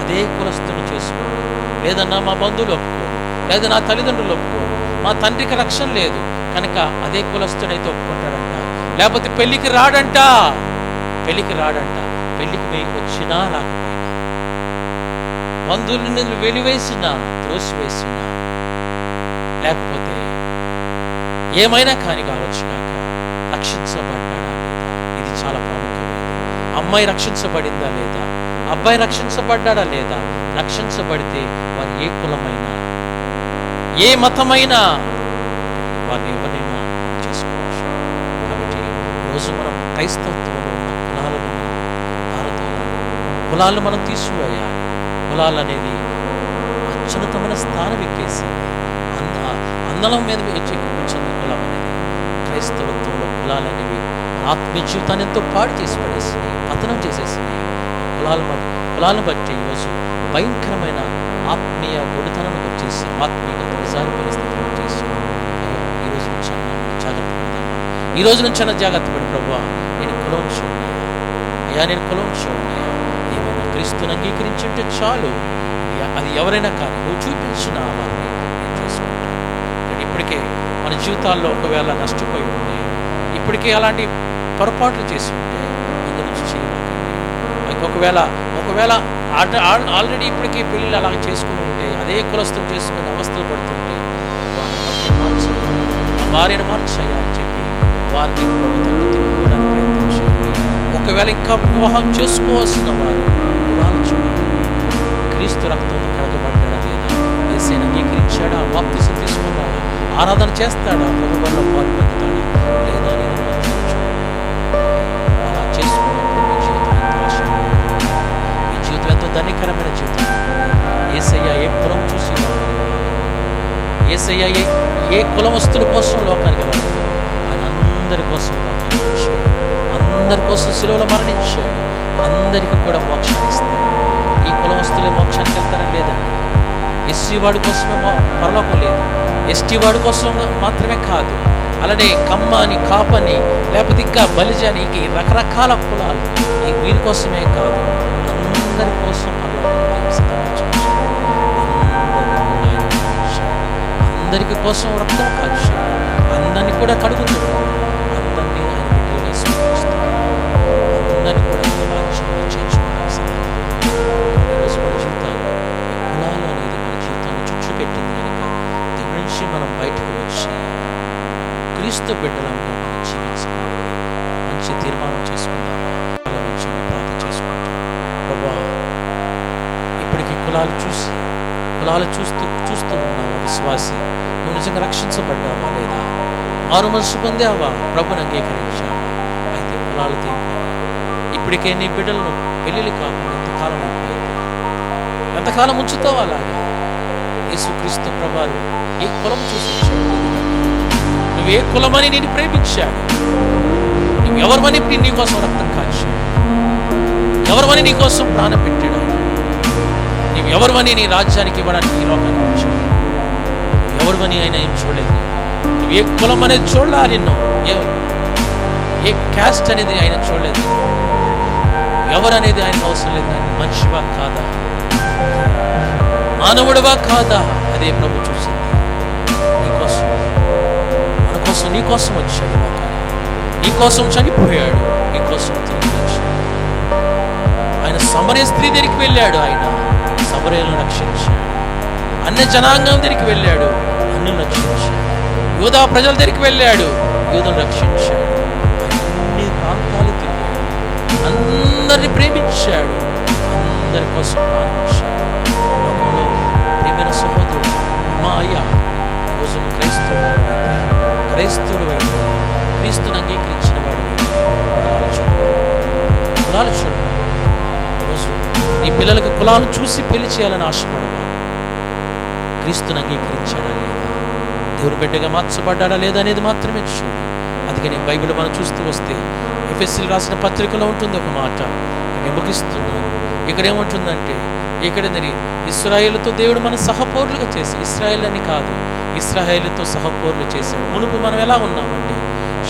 అదే కులస్తుని చేసుకోండి, లేదన్నా మా బంధువులు ఒప్పుకోరు, లేదా నా తల్లిదండ్రులు ఒప్పుకోరు, మా తండ్రికి రక్షణ లేదు కనుక అదే కులస్తుడైతే ఒప్పుకుంటాడంట, లేకపోతే పెళ్లికి రాడంట. పెళ్లికి వచ్చినా రాకపోయినా, బంధువులని వెలివేసినా త్రోసివేసినా, లేకపోతే ఏమైనా కాని కావచ్చు కాక రక్షించబడ్డాడా లేదా, ఇది చాలా ప్రాముఖ్యమైనది. అమ్మాయి రక్షించబడిందా లేదా, అబ్బాయి రక్షించబడ్డాడా లేదా, రక్షించబడితే వారు ఏ కులమైనా ఏ మతమైనా వారిని ఎవరైనా చేసుకోవచ్చు. కాబట్టి ఈరోజు మనం క్రైస్తవంలో ఉన్న కులాలను తారతమ్యాలు, కులాలను మనం తీసివేయాలి. కులాలు అనేది అత్యున్నతమైన స్థానం ఎక్కేసి అందలం మీద కూర్చున్న కులం అనేది. క్రైస్తవత్వంలో కులాలనేవి ఆత్మీయ జీవితాన్ని ఎంతో పాడు చేసి పడేసినాయి, పతనం చేసేసినాయి. కులాలను బట్టి ఈరోజు భయంకరమైన ఆత్మీయ గుడితనానికి వచ్చేసి ఆత్మీయ దిగజారి పరిస్థితులు వచ్చేసి ఈరోజు నుంచి జాగ్రత్త పడతాను. ఈ రోజు నుంచి అన్న జాగ్రత్త పడి, ప్రభువా నేను కులం చూడయ్యా, అయ్యా నేను కులం చూడయ్యా, ఏమైనా క్రీస్తుని అంగీకరించుంటే చాలు, అది ఎవరైనా కానీ నువ్వు చూపించిన వారిని నేను చేసుకుంటాను. కానీ ఇప్పటికే మన జీవితాల్లో ఒకవేళ నష్టపోయి ఉంటే, ఇప్పటికే అలాంటి పొరపాట్లు చేసి ఉంటే ఇంక నుంచి చేయకండి. ఒకవేళ ఆల్రెడీ ఇప్పటికే పెళ్ళిళ్ళు అలాగ చేసుకుని ఉంటే, అదే కులస్తులు చేసుకుని అవస్థలు పడుతుంటే, వారిని మార్చయ్యా అని చెప్పి వారిని ప్రభుత్వం తిప్పుకోవడానికి ప్రయత్నించండి. ఒకవేళ ఇంకా వివాహం చేసుకోవాల్సిన వారు వివాహం చూడండి, క్రీస్తు రక్తంతో కడగబడ్డాడా లేదా, యేసుని అంగీకరించాడా, బాప్తిసం తీసుకున్నాడా, ఆరాధన చేస్తాడా, ప్రభు వల్ల పాలు పొందుతాడా లేదా అనేది మాత్రం చూడండి. అలా చేసుకున్నప్పుడు మీ జీవితం ఎంతో ఆశీర్వాదం, మీ జీవితం ఎంతో ధన్యకరమైన జీవితం. యేసయ్య ఏ కులం చూసి, యేసయ్య ఏ కులమస్తుల కోసం లోకానికి రాలేదు, ఆయన అందరి కోసం లోకానికి వచ్చాడు, అందరి కోసం శిలువలో మరణించాడు, అందరికీ కూడా మోక్షాన్ని ఇస్తాడు. ఈ కులమస్తులే మోక్షానికి వెళ్తారని లేదండి. ఎస్సీ వాడి కోసమే పరలోకం లేదు, ఎస్టీ వాడి కోసం మాత్రమే కాదు, అలానే కమ్మని, కాపని, లేకపోతే ఇంకా బలిజని, రకరకాల కులాలు ఈ వీరి కోసమే కాదు, అందరి కోసం అందరికి కోసం రక్తం కాల్చి అందరినీ కూడా కడుగుతున్నాడు, అందరినీ ఆయన బిడ్డలుగా స్వీకరిస్తాడు, అందరినీ కూడా రాజ్యంలో చేర్చుకోవడానికి ఈరోజు మన జీవితాల్లో కులాలు అనేది మన జీవితాన్ని చుట్టుపెట్టింది కనుక దీని నుంచి మనం బయటకు వచ్చి క్రీస్తు బిడ్డలంగా మనం జీవించుకోవాలి. మంచి తీర్మానం చేసుకుందాం, మంచి ప్రార్థన చేసుకుంటాం. ప్రభా ఇప్పటికీ కులాలు చూస్తూ ఉన్నావా విశ్వాసి, నువ్వు నిజంగా రక్షించబడ్డావా లేదా, మారు మనసు పొందావా, ప్రభుని అంగీకరించావా? అయితే కులాలు తీయండి. ఇప్పటికే నీ బిడ్డలను పెళ్ళిళ్ళు కాకుండా ఎంతకాలం అయిపోయింది, ఎంతకాలం ఉంచుతావా అలాగా? యేసుక్రీస్తు ప్రభువు ఏ కులం చూసి వచ్చాడు, నువ్వు ఏ కులమని నేను ప్రేమించాడు, నువ్వు ఎవరివని నీ కోసం రక్తం కాల్చాడు, ఎవరివని నీ కోసం ప్రాణం పెట్టాడు, నువ్వు ఎవరివని నీ రాజ్యానికి ఇవ్వడానికి ఈ లోకానికి వచ్చాడు, ఎవరివని ఆయన ఏం చూడలేదు. నువ్వు ఏ కులం అనేది చూడలే, నిన్ను ఏ క్యాస్ట్ అనేది ఆయన చూడలేదు, ఎవరనేది ఆయనకు అవసరం లేదు. ఆయన మనిషివా కాదా, మానవుడివా కాదా, అదే ప్రభు చూసింది. నీకోసం, మన కోసం, నీ కోసం వచ్చాడు, నీ కోసం చనిపోయాడు, నీ కోసం తిరిగి వచ్చాడు. ఆయన సమరయ స్త్రీ దగ్గరికి వెళ్ళాడు, ఆయన సమరయలను రక్షించాడు. అన్య జనాంగం దగ్గరికి వెళ్ళాడు, అన్యులను రక్షించాడు. యూదా ప్రజల దగ్గరికి వెళ్ళాడు, యూదులను రక్షించాడు. అన్ని ప్రాంతాలు తిరిగాడు, అందరిని ప్రేమించాడు, అందరి కోసం ప్రార్థించాడు. లోకంలో ప్రియమైన సహోదరుడు, మా అయ్యా రోజు క్రైస్తవుడు అయితే క్రీస్తుని అంగీకరించిన వాడు కులాలు చూడు. రోజు నీ పిల్లలకు కులాలు చూసి పెళ్లి చేయాలని ఆశపడవా? క్రీస్తుని అంగీకరించాడా లేదా, దేవుని బిడ్డగా మార్చబడ్డాడా లేదా అనేది మాత్రమే చూడు. అందుకని బైబిల్ మనం చూస్తూ వస్తే ఎఫెసీలు రాసిన పత్రికలో ఉంటుంది ఒక మాట, నేను ముగిస్తున్నాను. ఇక్కడ ఏముంటుందంటే, ఇక్కడ ఇశ్రాయేలుతో దేవుడు మన సహపౌరులుగా చేసి, ఇశ్రాయేల్ అని కాదు, ఇశ్రాయేలుతో సహపౌరులు చేశాడు. మునుపు మనం ఎలా ఉన్నామంటే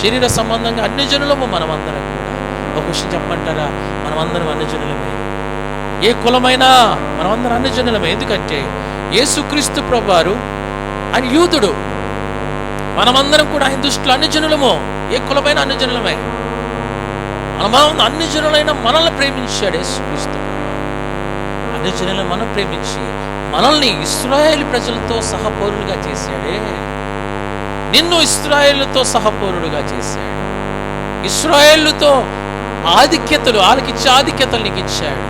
శరీర సంబంధంగా అన్ని జనులము, మనమందరం కూడా. ఒక విషయం చెప్పమంటారా, మనమందరం అన్ని జనులమే. ఏ కులమైనా మనమందరం అన్ని జనులమే. ఎందుకంటే యేసుక్రీస్తు ప్రభువారు ఆయన యూదుడు, మనమందరం కూడా ఆయన దృష్టిలో అన్ని జనులము. ఏ కులమైన అన్ని జనులమే. మనం అన్ని జనులైన మనల్ని ప్రేమించాడు యేసుక్రీస్తు. అన్ని జనులను మనం ప్రేమించి మనల్ని ఇశ్రాయేలు ప్రజలతో సహపౌరులుగా చేశాడే. నిన్ను ఇశ్రాయేలుతో సహపౌరుడుగా చేశాడు. ఇశ్రాయేలుతో ఆధిక్యతలు, వాళ్ళకిచ్చే ఆధిక్యతలు నీకు ఇచ్చాడు.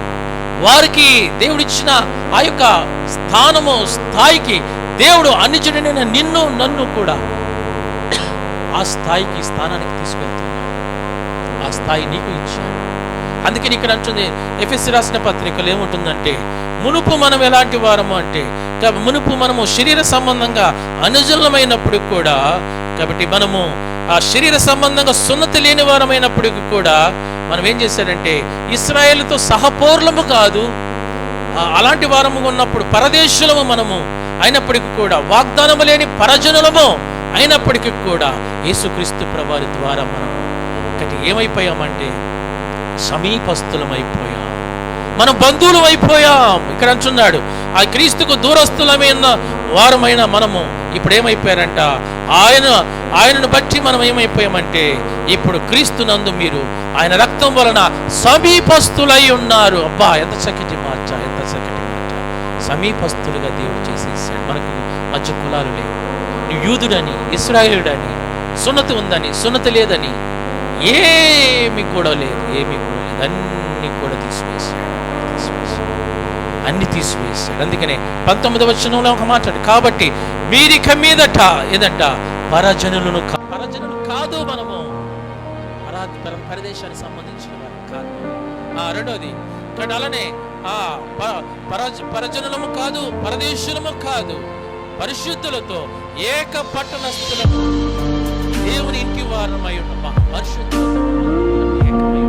వారికి దేవుడిచ్చిన ఆ యొక్క స్థానము, స్థాయికి దేవుడు అన్ని జనులైన నిన్ను, నన్ను కూడా ఆ స్థాయికి, స్థానానికి తీసుకెళ్తున్నాడు. ఆ స్థాయి నీకు ఇచ్చాడు. అందుకని ఇక్కడ అంటుంది ఎఫెసీ రాసిన పత్రికలు ఏముంటుందంటే, మునుపు మనం ఎలాంటి వారము అంటే, మునుపు మనము శరీర సంబంధంగా అనుజలమైనప్పుడు కూడా, కాబట్టి మనము ఆ శరీర సంబంధంగా సున్నతి లేని వారమైనప్పటికీ కూడా మనం ఏం చేశాడంటే, ఇశ్రాయేలుతో సహపౌరులము కాదు, అలాంటి వారము ఉన్నప్పుడు పరదేశులము మనము అయినప్పటికీ కూడా, వాగ్దానము లేని పరజనులము అయినప్పటికీ కూడా యేసుక్రీస్తు ప్రభువారి ద్వారా మనం ఒకటి ఏమైపోయామంటే సమీపస్థులమైపోయాం, మనం బంధువులం అయిపోయాం. ఇక్కడ అంటున్నాడు, ఆ క్రీస్తుకు దూరస్థులమైన వారమైన మనము ఇప్పుడు ఏమైపోయారంట, ఆయనను బట్టి మనం ఏమైపోయామంటే ఇప్పుడు క్రీస్తు నందు మీరు ఆయన రక్తం వలన సమీపస్థులై ఉన్నారు. అబ్బా, ఎంత చక్కటి మాట, ఎంత చక్కటి మాట. సమీపస్థులుగా దేవుడు చేసేసాడు. మనకు మధ్య కులాలు లేవు. నువ్వు యూదుడని, ఇశ్రాయేలుడని, సున్నతి ఉందని, సున్నతి లేదని ఏమి కూడా లేదు, ఏమీ కూడా లేదు. అన్ని కూడా తీసివేశాడు, అన్ని తీసివేశాడు. అందుకనే 19వ వచనంలో ఒక మాట, కాబట్టి మీరిక మీదట ఏదంట పరజనులు కాదు, మనము పరదేశానికి సంబంధించిన వారు కాదు. రెండోది అలానే పరజనులము కాదు, పరదేశులము కాదు, పరిశుద్ధులతో ఏక పట్టణస్థులము దేవుని ఇంటి వారమై ఉన్న పరిశుద్ధులతో ఏకమై